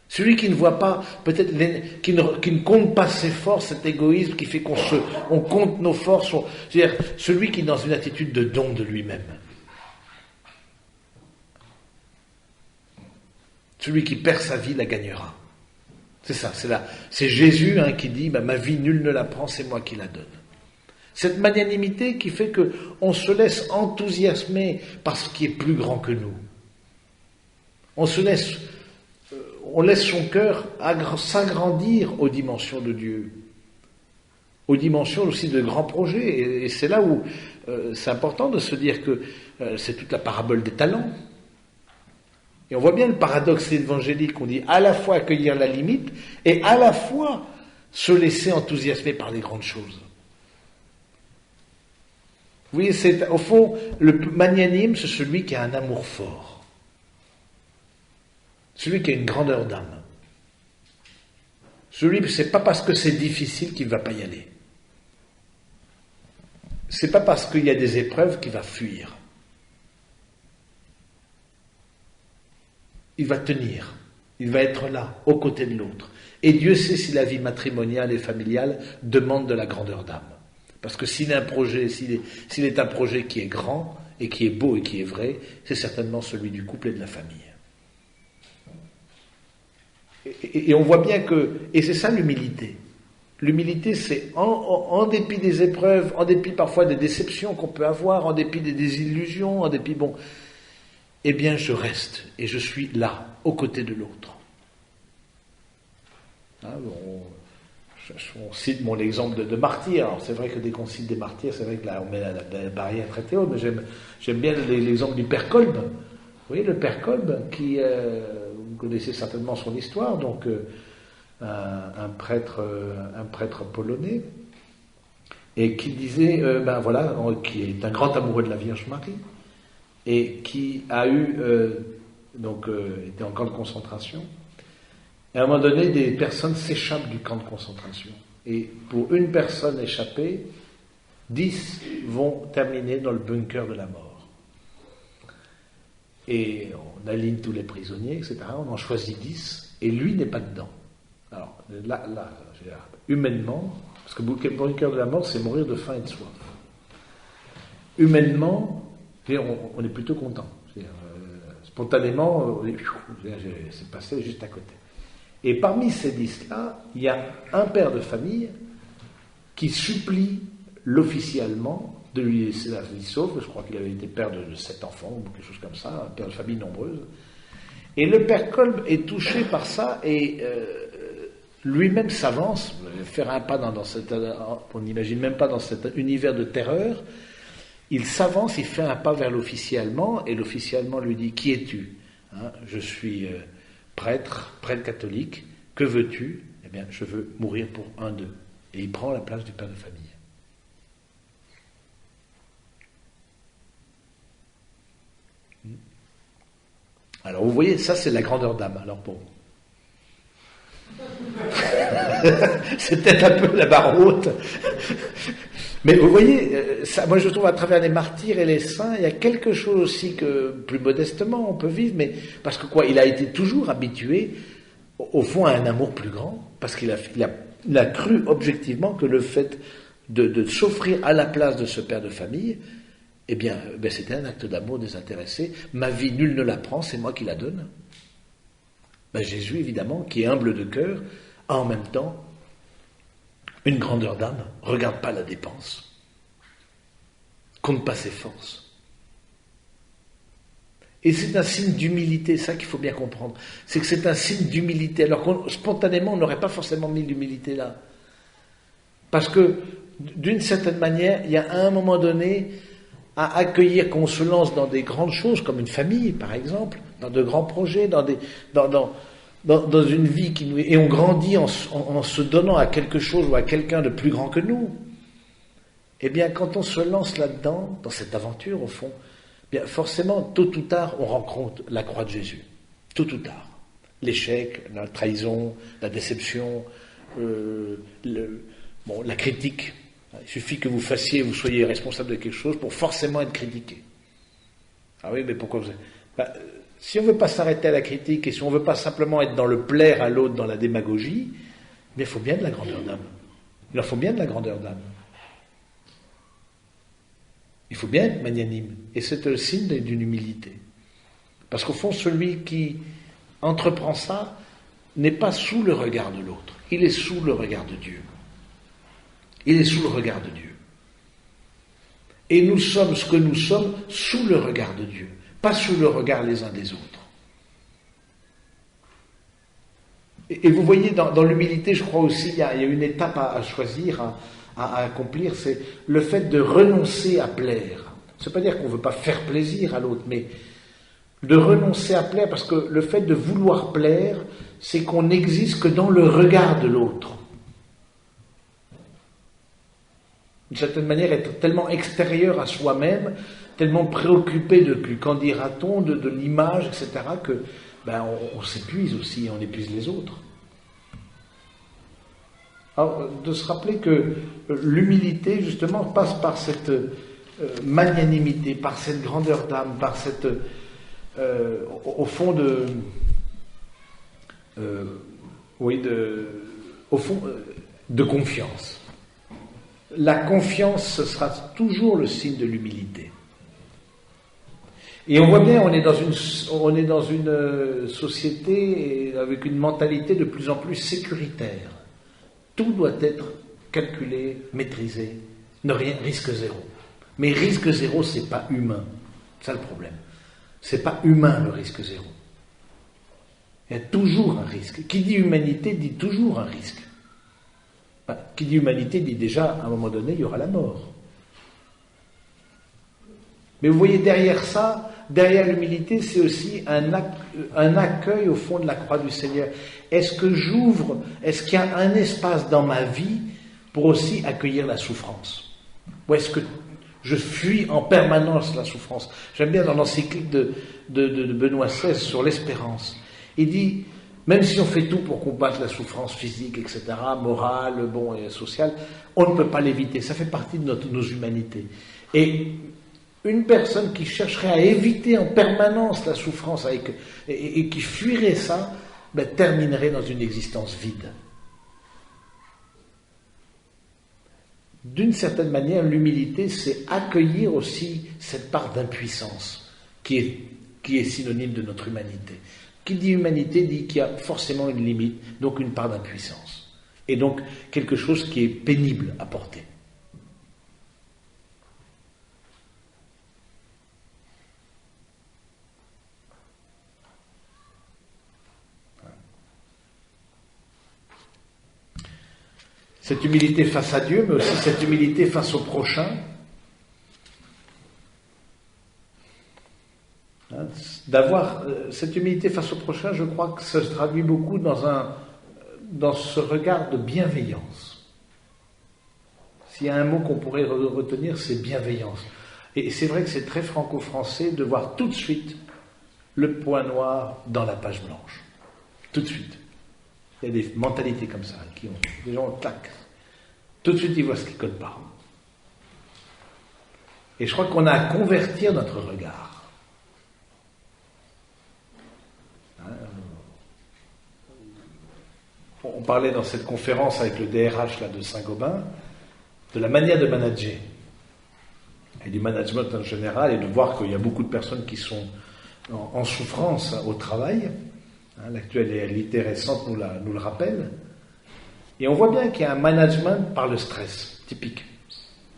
Celui qui ne voit pas, peut-être, qui ne compte pas ses forces, cet égoïsme qui fait on compte nos forces. C'est-à-dire, celui qui est dans une attitude de don de lui-même. Celui qui perd sa vie la gagnera. C'est ça, c'est Jésus qui dit, ma vie, nul ne la prend, c'est moi qui la donne. Cette magnanimité qui fait qu'on se laisse enthousiasmer par ce qui est plus grand que nous. On laisse son cœur s'agrandir aux dimensions de Dieu, aux dimensions aussi de grands projets. Et c'est là où c'est important de se dire que c'est toute la parabole des talents. Et on voit bien le paradoxe évangélique, on dit à la fois accueillir la limite et à la fois se laisser enthousiasmer par les grandes choses. Vous voyez, c'est, au fond, le magnanime, c'est celui qui a un amour fort. Celui qui a une grandeur d'âme. Celui, c'est pas parce que c'est difficile qu'il ne va pas y aller. C'est pas parce qu'il y a des épreuves qu'il va fuir. Il va tenir. Il va être là, aux côtés de l'autre. Et Dieu sait si la vie matrimoniale et familiale demande de la grandeur d'âme. Parce que s'il est un projet qui est grand, et qui est beau et qui est vrai, c'est certainement celui du couple et de la famille. Et on voit bien et c'est ça l'humilité. L'humilité, c'est en dépit des épreuves, en dépit parfois des déceptions qu'on peut avoir, en dépit des désillusions, en dépit, eh bien je reste, et je suis là, aux côtés de l'autre. On cite l'exemple de martyrs. Alors c'est vrai que dès qu'on cite des martyrs, c'est vrai que là on met la barrière très haute, mais j'aime bien l'exemple du père Kolb. Vous voyez, le père Kolb, qui, vous connaissez certainement son histoire, donc un prêtre polonais, et qui disait, qui est un grand amoureux de la Vierge Marie, et qui a était en camp de concentration. Et à un moment donné, des personnes s'échappent du camp de concentration. Et pour une personne échappée, 10 vont terminer dans le bunker de la mort. Et on aligne tous les prisonniers, etc. On en choisit 10, et lui n'est pas dedans. Alors là, humainement, parce que le bunker de la mort, c'est mourir de faim et de soif. Humainement, on est plutôt content. Spontanément, c'est passé juste à côté. Et parmi ces 10-là, il y a un père de famille qui supplie l'officier allemand de lui laisser la vie sauve. Je crois qu'il avait été père de 7 enfants, ou quelque chose comme ça, un père de famille nombreuse. Et le père Kolb est touché par ça, et lui-même s'avance, faire un pas on n'imagine même pas dans cet univers de terreur. Il s'avance, il fait un pas vers l'officier allemand, et l'officier allemand lui dit « Qui es-tu » Je suis prêtre catholique. Que veux-tu ? Eh bien, je veux mourir pour un d'eux. Et il prend la place du père de famille. Alors, vous voyez, ça, c'est la grandeur d'âme. Alors, bon. C'est peut-être un peu la barre haute. Mais vous voyez, moi je trouve à travers les martyrs et les saints, il y a quelque chose aussi que, plus modestement, on peut vivre, mais parce que il a été toujours habitué au fond, a un amour plus grand, parce qu'il a cru objectivement que le fait de s'offrir à la place de ce père de famille, eh bien, c'était un acte d'amour désintéressé. Ma vie, nul ne la prend, c'est moi qui la donne. Jésus, évidemment, qui est humble de cœur, a en même temps une grandeur d'âme, regarde pas la dépense, compte pas ses forces. Et c'est un signe d'humilité, ça qu'il faut bien comprendre. C'est que c'est un signe d'humilité, alors qu'on, spontanément, on n'aurait pas forcément mis l'humilité là. Parce que, d'une certaine manière, il y a un moment donné à accueillir qu'on se lance dans des grandes choses, comme une famille, par exemple, dans de grands projets, dans une vie qui nous... Et on grandit en se donnant à quelque chose ou à quelqu'un de plus grand que nous. Eh bien, quand on se lance là-dedans, dans cette aventure, au fond, bien, forcément, tôt ou tard, on rencontre la croix de Jésus. Tôt ou tard. L'échec, la trahison, la déception, la critique. Il suffit que vous soyez responsable de quelque chose pour forcément être critiqué. Ah oui, mais pourquoi si on ne veut pas s'arrêter à la critique et si on ne veut pas simplement être dans le plaire à l'autre, dans la démagogie, il faut bien de la grandeur d'âme. Il leur faut bien de la grandeur d'âme. Il faut bien être magnanime. Et c'est le signe d'une humilité. Parce qu'au fond, celui qui entreprend ça n'est pas sous le regard de l'autre. Il est sous le regard de Dieu. Il est sous le regard de Dieu. Et nous sommes ce que nous sommes sous le regard de Dieu, pas sous le regard les uns des autres. Et vous voyez, dans l'humilité, je crois aussi, il y a une étape à choisir, à accomplir, c'est le fait de renoncer à plaire. Ça ne veut pas dire qu'on ne veut pas faire plaisir à l'autre, mais de renoncer à plaire, parce que le fait de vouloir plaire, c'est qu'on n'existe que dans le regard de l'autre. D'une certaine manière, être tellement extérieur à soi-même, tellement préoccupé de qu'en dira-t-on, de l'image, etc., que on s'épuise aussi, on épuise les autres. Alors, de se rappeler que l'humilité, justement, passe par cette magnanimité, par cette grandeur d'âme, par cette, au fond de confiance. La confiance, ce sera toujours le signe de l'humilité. Et on voit bien, on est dans une société avec une mentalité de plus en plus sécuritaire. Tout doit être calculé, maîtrisé, risque zéro. Mais risque zéro, c'est pas humain. C'est ça le problème. C'est pas humain le risque zéro. Il y a toujours un risque. Qui dit humanité dit toujours un risque. Qui dit humanité dit déjà, à un moment donné, il y aura la mort. Mais vous voyez, derrière ça, derrière l'humilité, c'est aussi un accueil au fond de la croix du Seigneur. Est-ce qu'il y a un espace dans ma vie pour aussi accueillir la souffrance? Ou est-ce que je fuis en permanence la souffrance? J'aime bien dans l'encyclique de Benoît XVI sur l'espérance. Il dit, même si on fait tout pour combattre la souffrance physique, etc., morale, et sociale, on ne peut pas l'éviter. Ça fait partie de nos humanités. Et une personne qui chercherait à éviter en permanence la souffrance et qui fuirait ça, terminerait dans une existence vide. D'une certaine manière, l'humilité, c'est accueillir aussi cette part d'impuissance qui est synonyme de notre humanité. Qui dit humanité dit qu'il y a forcément une limite, donc une part d'impuissance. Et donc quelque chose qui est pénible à porter. Cette humilité face à Dieu, mais aussi cette humilité face au prochain. D'avoir cette humilité face au prochain, je crois que ça se traduit beaucoup dans ce regard de bienveillance. S'il y a un mot qu'on pourrait retenir, c'est bienveillance. Et c'est vrai que c'est très franco-français de voir tout de suite le point noir dans la page blanche. Tout de suite. Il y a des mentalités comme ça, des gens claquent. Tout de suite, ils voient ce qui ne colle pas. Et je crois qu'on a à convertir notre regard. On parlait dans cette conférence avec le DRH là, de Saint-Gobain de la manière de manager et du management en général, et de voir qu'il y a beaucoup de personnes qui sont en souffrance au travail. L'actualité récente nous le rappelle. Et on voit bien qu'il y a un management par le stress, typique.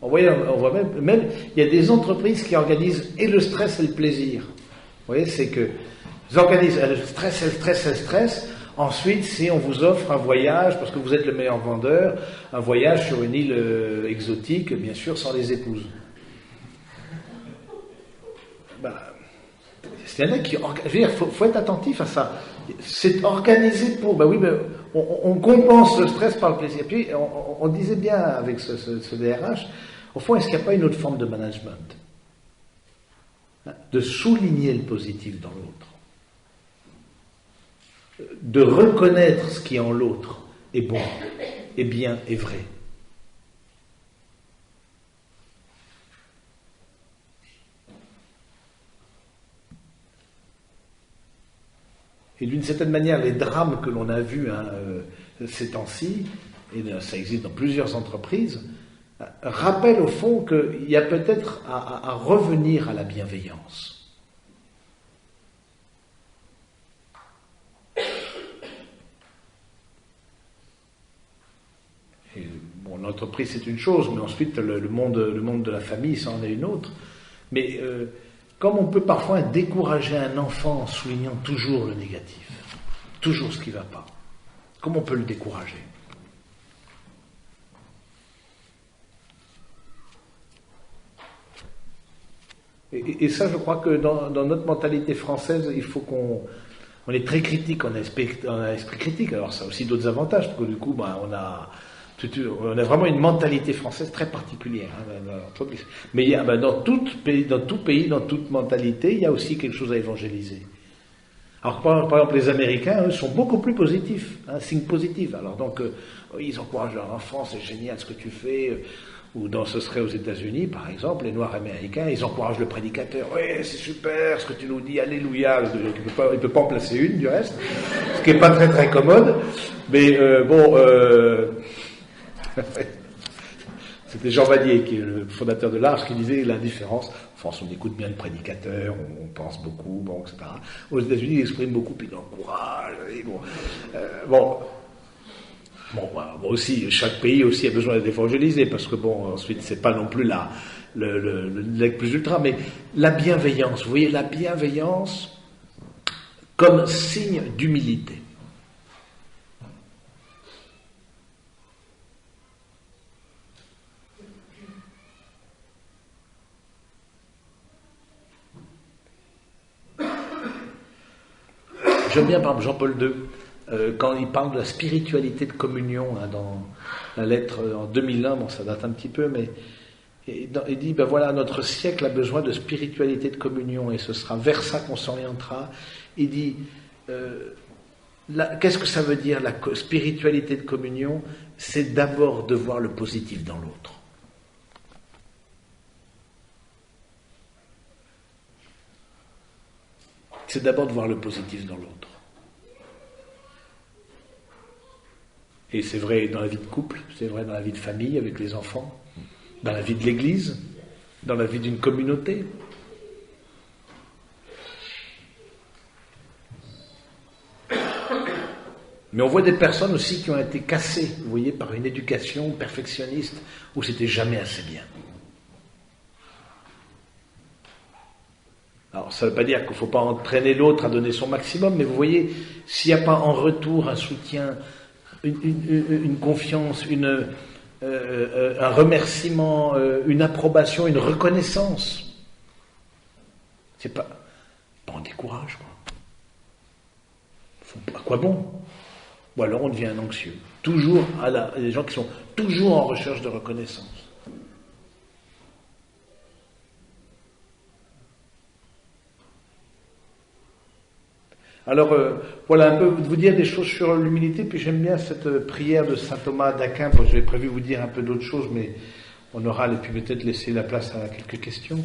On voit même, il y a des entreprises qui organisent et le stress et le plaisir. Vous voyez, c'est que ils organisent le stress. Ensuite, si on vous offre un voyage, parce que vous êtes le meilleur vendeur, un voyage sur une île exotique, bien sûr, sans les épouses. Il y en a qui... Je veux dire, faut être attentif à ça. C'est organisé pour... Oui, mais on compense le stress par le plaisir. Puis, on disait bien avec ce DRH, au fond, est-ce qu'il n'y a pas une autre forme de management? De souligner le positif dans l'autre. De reconnaître ce qui en l'autre est bon, est bien, est vrai. Et d'une certaine manière, les drames que l'on a vus ces temps-ci, et ça existe dans plusieurs entreprises, rappellent au fond qu'il y a peut-être à revenir à la bienveillance. Et, l'entreprise c'est une chose, mais ensuite le monde de la famille, ça en est une autre. Mais comme on peut parfois décourager un enfant en soulignant toujours le négatif, toujours ce qui ne va pas, comment on peut le décourager? Et ça, je crois que dans notre mentalité française, il faut on est très critique, on a un esprit critique. Alors ça a aussi d'autres avantages, parce que du coup, on a vraiment une mentalité française très particulière. Mais il y a, dans tout pays, dans toute mentalité, il y a aussi quelque chose à évangéliser. Alors par exemple, les Américains, eux, sont beaucoup plus positifs, signe positif. Alors donc, ils encouragent leur enfant, c'est génial ce que tu fais. Ou ce serait aux États-Unis, par exemple, les Noirs américains, ils encouragent le prédicateur. Oui, c'est super ce que tu nous dis, alléluia. Il ne peut pas en placer une, du reste, ce qui n'est pas très très commode. Mais c'était Jean Vanier, qui est le fondateur de l'Arche, qui disait la différence. En France, on écoute bien le prédicateur, on pense beaucoup, etc. Aux États-Unis, il exprime beaucoup, puis il encourage. Aussi, chaque pays aussi a besoin d'être évangélisé, parce que ensuite, c'est pas non plus le plus ultra, mais la bienveillance, vous voyez, la bienveillance comme signe d'humilité. J'aime bien, par exemple, Jean-Paul II, quand il parle de la spiritualité de communion, dans la lettre en 2001, ça date un petit peu, mais il dit, notre siècle a besoin de spiritualité de communion, et ce sera vers ça qu'on s'orientera. Il dit, qu'est-ce que ça veut dire, la spiritualité de communion? C'est d'abord de voir le positif dans l'autre. C'est d'abord de voir le positif dans l'autre. Et c'est vrai dans la vie de couple, c'est vrai dans la vie de famille avec les enfants, dans la vie de l'Église, dans la vie d'une communauté. Mais on voit des personnes aussi qui ont été cassées, vous voyez, par une éducation perfectionniste où c'était jamais assez bien. Alors ça ne veut pas dire qu'il ne faut pas entraîner l'autre à donner son maximum, mais vous voyez, s'il n'y a pas en retour un soutien, une confiance, un remerciement, une approbation, une reconnaissance, c'est pas on décourage, quoi. À quoi bon? Ou alors on devient un anxieux. Toujours des gens qui sont toujours en recherche de reconnaissance. Alors, voilà un peu vous dire des choses sur l'humilité, puis j'aime bien cette prière de saint Thomas d'Aquin, parce que j'avais prévu vous dire un peu d'autres choses, mais on aura, et puis peut-être laisser la place à quelques questions.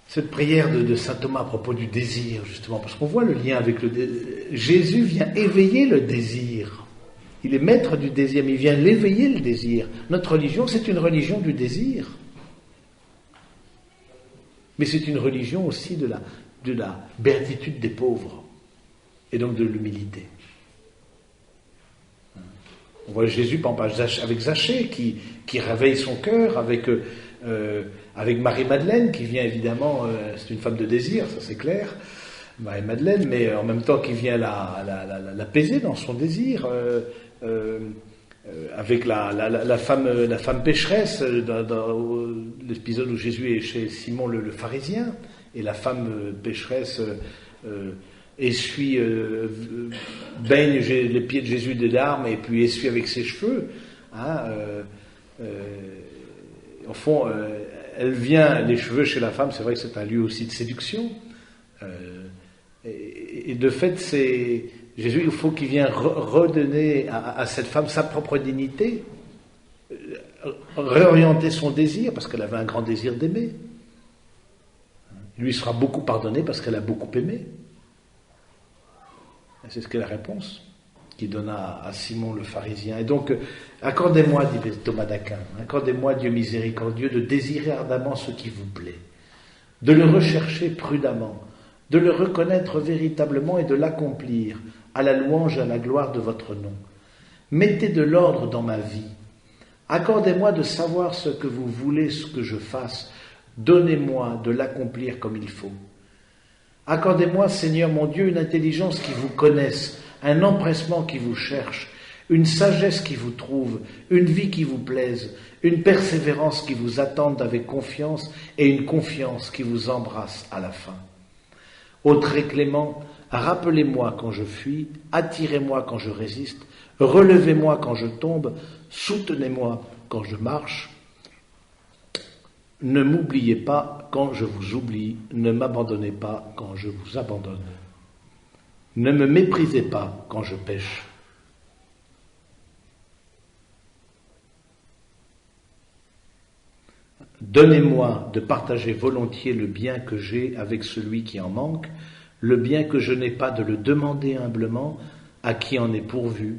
Cette prière de saint Thomas à propos du désir, justement, parce qu'on voit le lien avec Jésus vient éveiller le désir. Il est maître du désir, mais il vient l'éveiller le désir. Notre religion, c'est une religion du désir. Mais c'est une religion aussi de la béatitude des pauvres, et donc de l'humilité. On voit Jésus, par exemple, avec Zachée, qui réveille son cœur, avec Marie-Madeleine, qui vient évidemment, c'est une femme de désir, ça c'est clair, Marie-Madeleine, mais en même temps qui vient l'apaiser dans son désir, avec la femme pécheresse, dans l'épisode où Jésus est chez Simon le pharisien, et la femme pécheresse baigne les pieds de Jésus des larmes et puis essuie avec ses cheveux. Au fond, elle vient, les cheveux chez la femme, c'est vrai que c'est un lieu aussi de séduction. Et de fait, c'est Jésus, il faut qu'il vienne redonner à cette femme sa propre dignité, réorienter son désir, parce qu'elle avait un grand désir d'aimer. Lui sera beaucoup pardonné parce qu'elle a beaucoup aimé. Et c'est ce qu'est la réponse qu'il donna à Simon le pharisien. Et donc, accordez-moi, dit Thomas d'Aquin, accordez-moi, Dieu miséricordieux, de désirer ardemment ce qui vous plaît, de le rechercher prudemment, de le reconnaître véritablement et de l'accomplir à la louange et à la gloire de votre nom. Mettez de l'ordre dans ma vie. Accordez-moi de savoir ce que vous voulez que je fasse. Donnez-moi de l'accomplir comme il faut. Accordez-moi, Seigneur mon Dieu, une intelligence qui vous connaisse, un empressement qui vous cherche, une sagesse qui vous trouve, une vie qui vous plaise, une persévérance qui vous attende avec confiance et une confiance qui vous embrasse à la fin. Ô très clément, rappelez-moi quand je fuis, attirez-moi quand je résiste, relevez-moi quand je tombe, soutenez-moi quand je marche. Ne m'oubliez pas quand je vous oublie, ne m'abandonnez pas quand je vous abandonne. Ne me méprisez pas quand je pêche. Donnez-moi de partager volontiers le bien que j'ai avec celui qui en manque, le bien que je n'ai pas de le demander humblement à qui en est pourvu,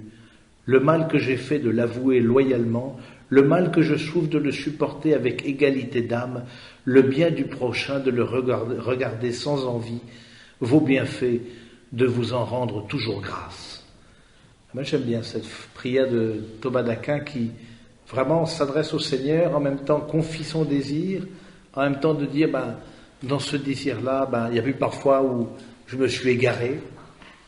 le mal que j'ai fait de l'avouer loyalement, le mal que je souffre de le supporter avec égalité d'âme, le bien du prochain de le regarder sans envie, vos bienfaits de vous en rendre toujours grâce. Moi j'aime bien cette prière de Thomas d'Aquin qui vraiment s'adresse au Seigneur, en même temps confie son désir, en même temps de dire, dans ce désir-là, il y a eu parfois où je me suis égaré.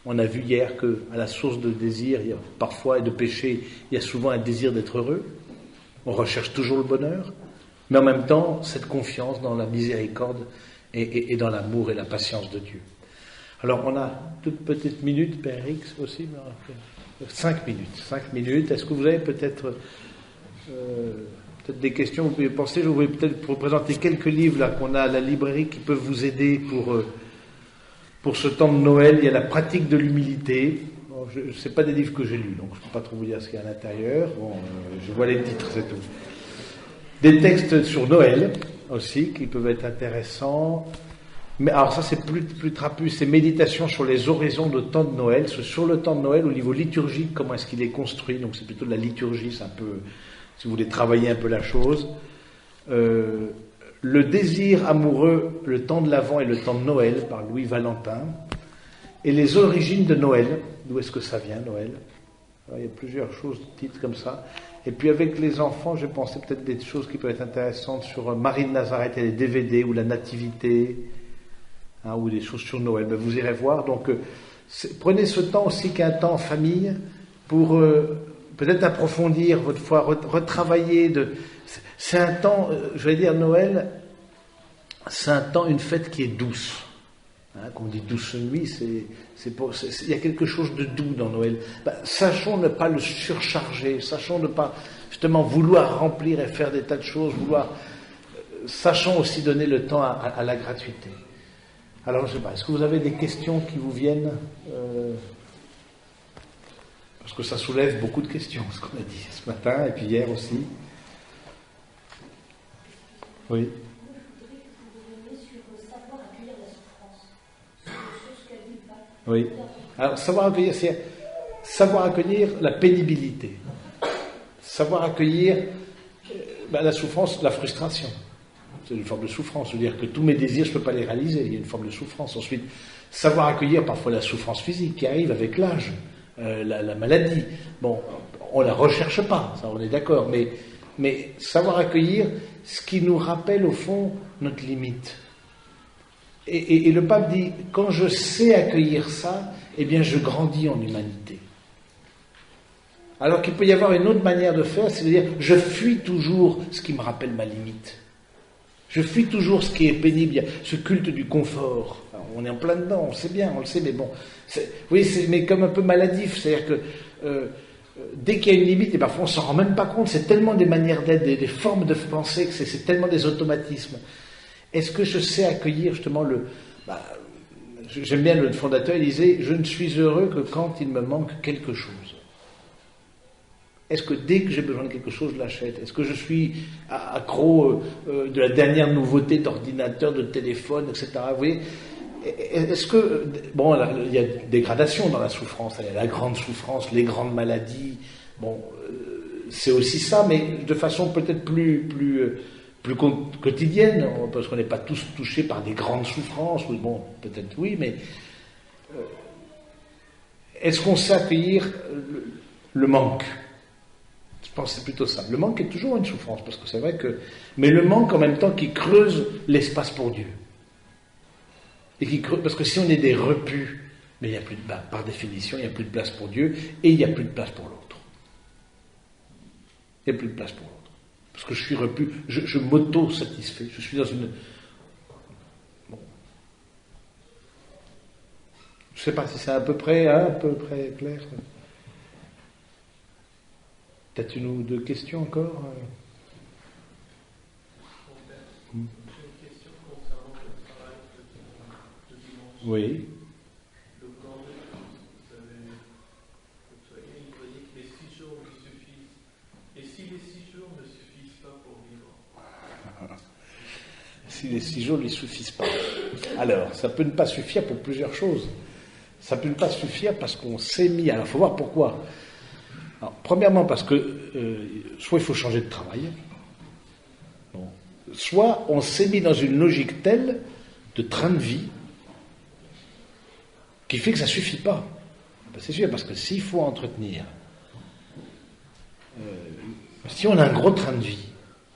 On a vu hier qu'à la source de désir, il y a parfois, et de péché, il y a souvent un désir d'être heureux. On recherche toujours le bonheur, mais en même temps, cette confiance dans la miséricorde et dans l'amour et la patience de Dieu. Alors, on a toute petite minute, Père X aussi, 5 minutes. 5 minutes. Est-ce que vous avez peut-être des questions, vous pouvez penser, je voulais peut-être vous présenter quelques livres là, qu'on a à la librairie qui peuvent vous aider pour ce temps de Noël. Il y a la pratique de l'humilité. Bon, ce n'est pas des livres que j'ai lus, donc je ne peux pas trop vous dire ce qu'il y a à l'intérieur. Bon, je vois les titres, c'est tout. Des textes sur Noël aussi qui peuvent être intéressants. Mais alors ça c'est plus trapu, c'est méditation sur les oraisons de temps de Noël, sur le temps de Noël au niveau liturgique, comment est-ce qu'il est construit, donc c'est plutôt de la liturgie, c'est un peu, si vous voulez travailler un peu la chose. Le désir amoureux, le temps de l'Avent et le temps de Noël, par Louis Valentin, et les origines de Noël, d'où est-ce que ça vient Noël. Alors, il y a plusieurs choses, titres comme ça. Et puis avec les enfants, j'ai pensé peut-être des choses qui peuvent être intéressantes sur Marie de Nazareth, il y a des DVD, ou la Nativité, ou des choses sur Noël, vous irez voir. Donc, prenez ce temps aussi qu'un temps en famille pour peut-être approfondir votre foi, retravailler. C'est un temps, je vais dire Noël, c'est un temps, une fête qui est douce. Quand on dit douce nuit, il y a quelque chose de doux dans Noël. Sachons ne pas le surcharger, sachons ne pas justement vouloir remplir et faire des tas de choses, sachons aussi donner le temps à la gratuité. Alors, je ne sais pas, est-ce que vous avez des questions qui vous viennent parce que ça soulève beaucoup de questions, ce qu'on a dit ce matin, et puis hier aussi. Oui. Oui. Alors, savoir accueillir, savoir accueillir la pénibilité, savoir accueillir la souffrance, la frustration. C'est une forme de souffrance, c'est-à-dire que tous mes désirs, je ne peux pas les réaliser, il y a une forme de souffrance. Ensuite, savoir accueillir parfois la souffrance physique qui arrive avec l'âge, la maladie. Bon, on ne la recherche pas, ça on est d'accord, mais savoir accueillir ce qui nous rappelle au fond notre limite. Et le pape dit, quand je sais accueillir ça, eh bien je grandis en humanité. Alors qu'il peut y avoir une autre manière de faire, c'est-à-dire je fuis toujours ce qui me rappelle ma limite. Je fuis toujours ce qui est pénible, il y a ce culte du confort. Alors, on est en plein dedans, on sait bien, on le sait, mais bon, oui, mais comme un peu maladif, c'est-à-dire que dès qu'il y a une limite, et parfois on s'en rend même pas compte, c'est tellement des manières d'être, des formes de pensée, que c'est tellement des automatismes. Est-ce que je sais accueillir justement j'aime bien le fondateur, il disait, je ne suis heureux que quand il me manque quelque chose. Est-ce que dès que j'ai besoin de quelque chose, je l'achète? Est-ce que je suis accro de la dernière nouveauté d'ordinateur, de téléphone, etc. Vous voyez, est-ce que... Bon, là, il y a des gradations dans la souffrance. Il y a la grande souffrance, les grandes maladies. Bon, c'est aussi ça, mais de façon peut-être plus quotidienne, parce qu'on n'est pas tous touchés par des grandes souffrances. Bon, peut-être oui, mais... est-ce qu'on sait accueillir le manque? Je pense que c'est plutôt ça. Le manque est toujours une souffrance, parce que c'est vrai que... Mais le manque, en même temps, qui creuse l'espace pour Dieu. Et qui creuse... Parce que si on est des repus, mais il y a plus de... par définition, il n'y a plus de place pour Dieu, et il n'y a plus de place pour l'autre. Il n'y a plus de place pour l'autre. Parce que je suis repu, je m'auto-satisfais. Je suis dans une... Bon. Je ne sais pas si c'est à peu près clair. Peut-être une ou deux questions encore? J'ai une question concernant le travail de dimanche. Oui. Le camp de vous avez côtoyé, il vous a dit que les 6 jours lui suffisent. Et si les 6 jours ne suffisent pas pour vivre? Si les 6 jours ne lui suffisent pas. Alors, ça peut ne pas suffire pour plusieurs choses. Ça peut ne pas suffire parce qu'on s'est mis... Alors, il faut voir pourquoi. Alors, premièrement, parce que soit il faut changer de travail, bon, soit on s'est mis dans une logique telle de train de vie qui fait que ça ne suffit pas. Ben, c'est sûr, parce que s'il faut entretenir, si on a un gros train de vie,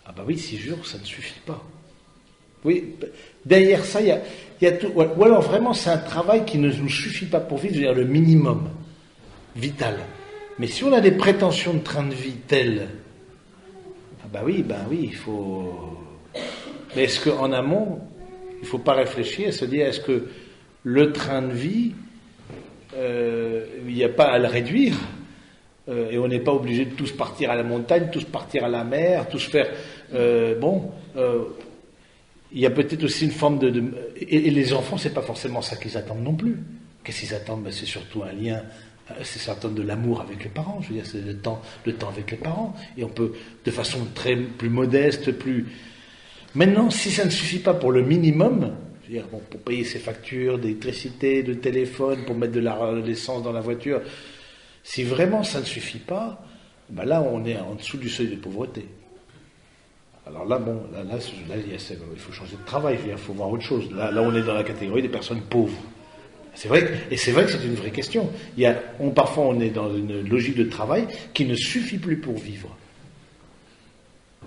ah ben oui, 6 jours, ça ne suffit pas. Oui, derrière ça, il y a tout. Ou alors vraiment, c'est un travail qui ne nous suffit pas pour vivre, c'est-à-dire le minimum vital. Mais si on a des prétentions de train de vie telles, ben oui, il faut... Mais est-ce qu'en amont, il ne faut pas réfléchir et se dire, est-ce que le train de vie, il n'y a pas à le réduire, et on n'est pas obligé de tous partir à la montagne, tous partir à la mer, tous faire... il y a peut-être aussi une forme de... Et les enfants, c'est pas forcément ça qu'ils attendent non plus. Qu'est-ce qu'ils attendent? C'est surtout un lien... C'est certain de l'amour avec les parents, je veux dire, c'est le temps avec les parents, et on peut, de façon plus modeste, plus... Maintenant, si ça ne suffit pas pour le minimum, je veux dire, bon, pour payer ses factures d'électricité, de téléphone, pour mettre de l'essence dans la voiture, si vraiment ça ne suffit pas, ben là, on est en dessous du seuil de pauvreté. Alors là, bon, il faut changer de travail, il faut voir autre chose. Là, on est dans la catégorie des personnes pauvres. C'est vrai que c'est une vraie question. Parfois, on est dans une logique de travail qui ne suffit plus pour vivre.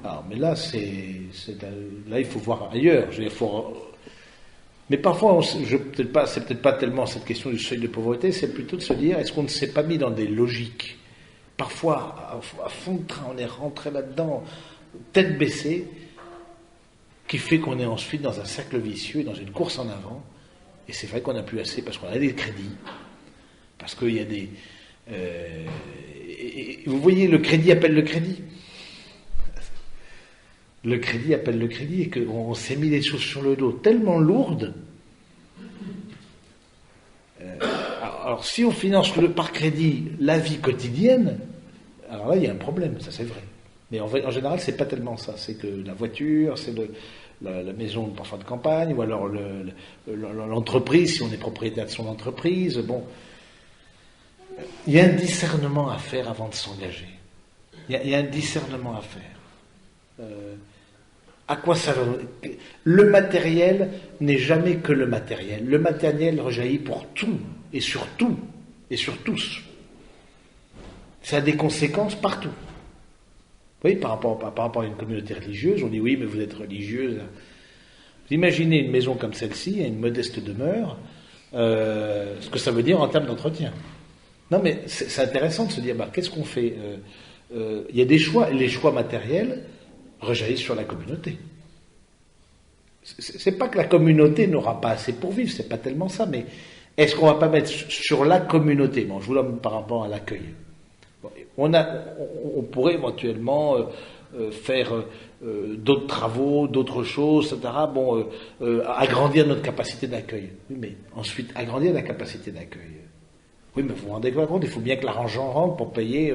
Alors, mais là, là, il faut voir ailleurs. Mais parfois, c'est peut-être pas tellement cette question du seuil de pauvreté, c'est plutôt de se dire, est-ce qu'on ne s'est pas mis dans des logiques? Parfois, à fond de train, on est rentré là-dedans, tête baissée, qui fait qu'on est ensuite dans un cercle vicieux, dans une course en avant. Et c'est vrai qu'on n'a plus assez parce qu'on a des crédits, parce qu'il y a des... vous voyez, le crédit appelle le crédit. Le crédit appelle le crédit, et qu'on s'est mis les choses sur le dos tellement lourdes. Alors si on finance par crédit la vie quotidienne, alors là il y a un problème, ça c'est vrai. Mais en général c'est pas tellement ça, c'est que la voiture, c'est la maison parfois de campagne, ou alors l'entreprise, si on est propriétaire de son entreprise, bon. Il y a un discernement à faire avant de s'engager. Il y a un discernement à faire. À quoi ça va? Le matériel n'est jamais que le matériel. Le matériel rejaillit pour tout, et sur tout, et sur tous. Ça a des conséquences partout. Vous voyez, par rapport à une communauté religieuse, on dit oui, mais vous êtes religieuse. Vous imaginez une maison comme celle-ci, à une modeste demeure, ce que ça veut dire en termes d'entretien. Non, mais c'est intéressant de se dire, qu'est-ce qu'on fait? Il y a des choix, et les choix matériels rejaillissent sur la communauté. C'est pas que la communauté n'aura pas assez pour vivre, c'est pas tellement ça, mais est-ce qu'on va pas mettre sur la communauté? Bon, je vous donne par rapport à l'accueil. On pourrait éventuellement faire d'autres travaux, d'autres choses, etc. Bon, agrandir notre capacité d'accueil. Oui, mais ensuite, agrandir la capacité d'accueil. Oui, mais vous vous rendez compte, il faut bien que l'argent rentre pour payer.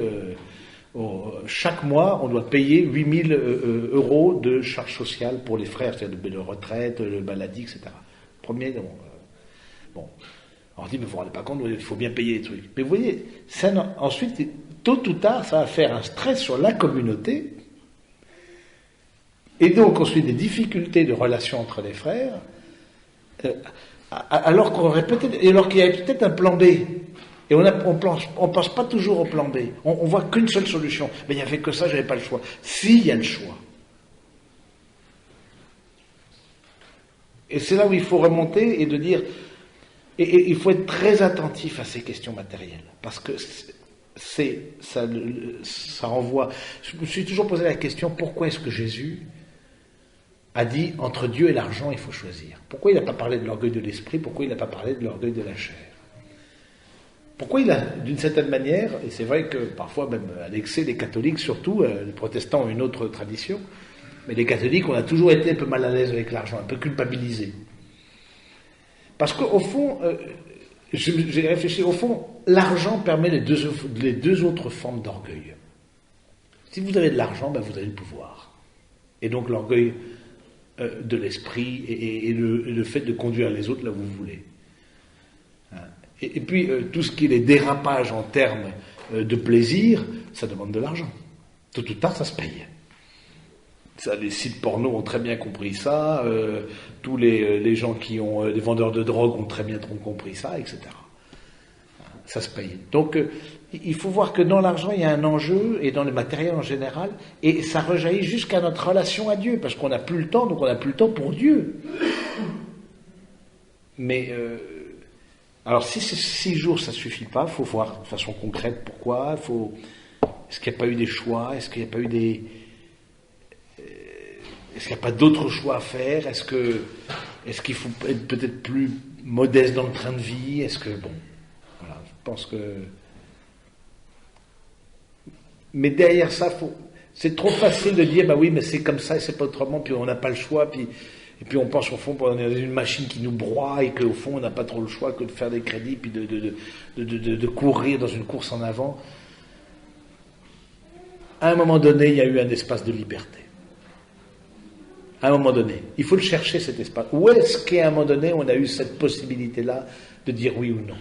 Chaque mois, on doit payer 8 000 euros de charges sociales pour les frères, c'est-à-dire de retraite, de maladie, etc. Premier, bon. On dit, mais vous ne vous rendez pas compte, il faut bien payer les trucs. Mais vous voyez, ensuite, tôt ou tard, ça va faire un stress sur la communauté, et donc ensuite des difficultés de relation entre les frères, alors qu'il y avait peut-être un plan B. Et on ne pense pas toujours au plan B. On voit qu'une seule solution. Mais il n'y avait que ça, je n'avais pas le choix. Si, il y a le choix. Et c'est là où il faut remonter et de dire... Et il faut être très attentif à ces questions matérielles. Parce que ça renvoie... Je me suis toujours posé la question, pourquoi est-ce que Jésus a dit, entre Dieu et l'argent, il faut choisir? Pourquoi il n'a pas parlé de l'orgueil de l'esprit? Pourquoi il n'a pas parlé de l'orgueil de la chair? Pourquoi il a, d'une certaine manière, et c'est vrai que parfois même à l'excès, les catholiques surtout, les protestants ont une autre tradition, mais les catholiques, on a toujours été un peu mal à l'aise avec l'argent, un peu culpabilisés. Parce qu'au fond, j'ai réfléchi, au fond, l'argent permet les deux autres formes d'orgueil. Si vous avez de l'argent, vous avez le pouvoir. Et donc l'orgueil de l'esprit et le fait de conduire les autres là où vous voulez. Et puis, tout ce qui est les dérapages en termes de plaisir, ça demande de l'argent. Tôt ou tard, ça se paye. Ça, les sites porno ont très bien compris ça, tous les gens qui ont, les vendeurs de drogue ont très bien compris ça, etc. Ça se paye. Donc, il faut voir que dans l'argent, il y a un enjeu, et dans le matériel en général, et ça rejaillit jusqu'à notre relation à Dieu, parce qu'on n'a plus le temps, donc on n'a plus le temps pour Dieu. Mais... alors, si ces 6 jours, ça ne suffit pas, il faut voir de façon concrète pourquoi, est-ce qu'il n'y a pas eu des choix, est-ce qu'il n'y a pas eu est-ce qu'il n'y a pas d'autres choix à faire, est-ce qu'il faut être peut-être plus modeste dans le train de vie, voilà, je pense que... Mais derrière ça, c'est trop facile de dire, oui, mais c'est comme ça et c'est pas autrement, puis on n'a pas le choix, et puis on pense au fond qu'on est dans une machine qui nous broie et qu'au fond on n'a pas trop le choix que de faire des crédits puis de courir dans une course en avant. À un moment donné, il y a eu un espace de liberté. À un moment donné. Il faut le chercher cet espace. Où est-ce qu'à un moment donné on a eu cette possibilité-là de dire oui ou non ?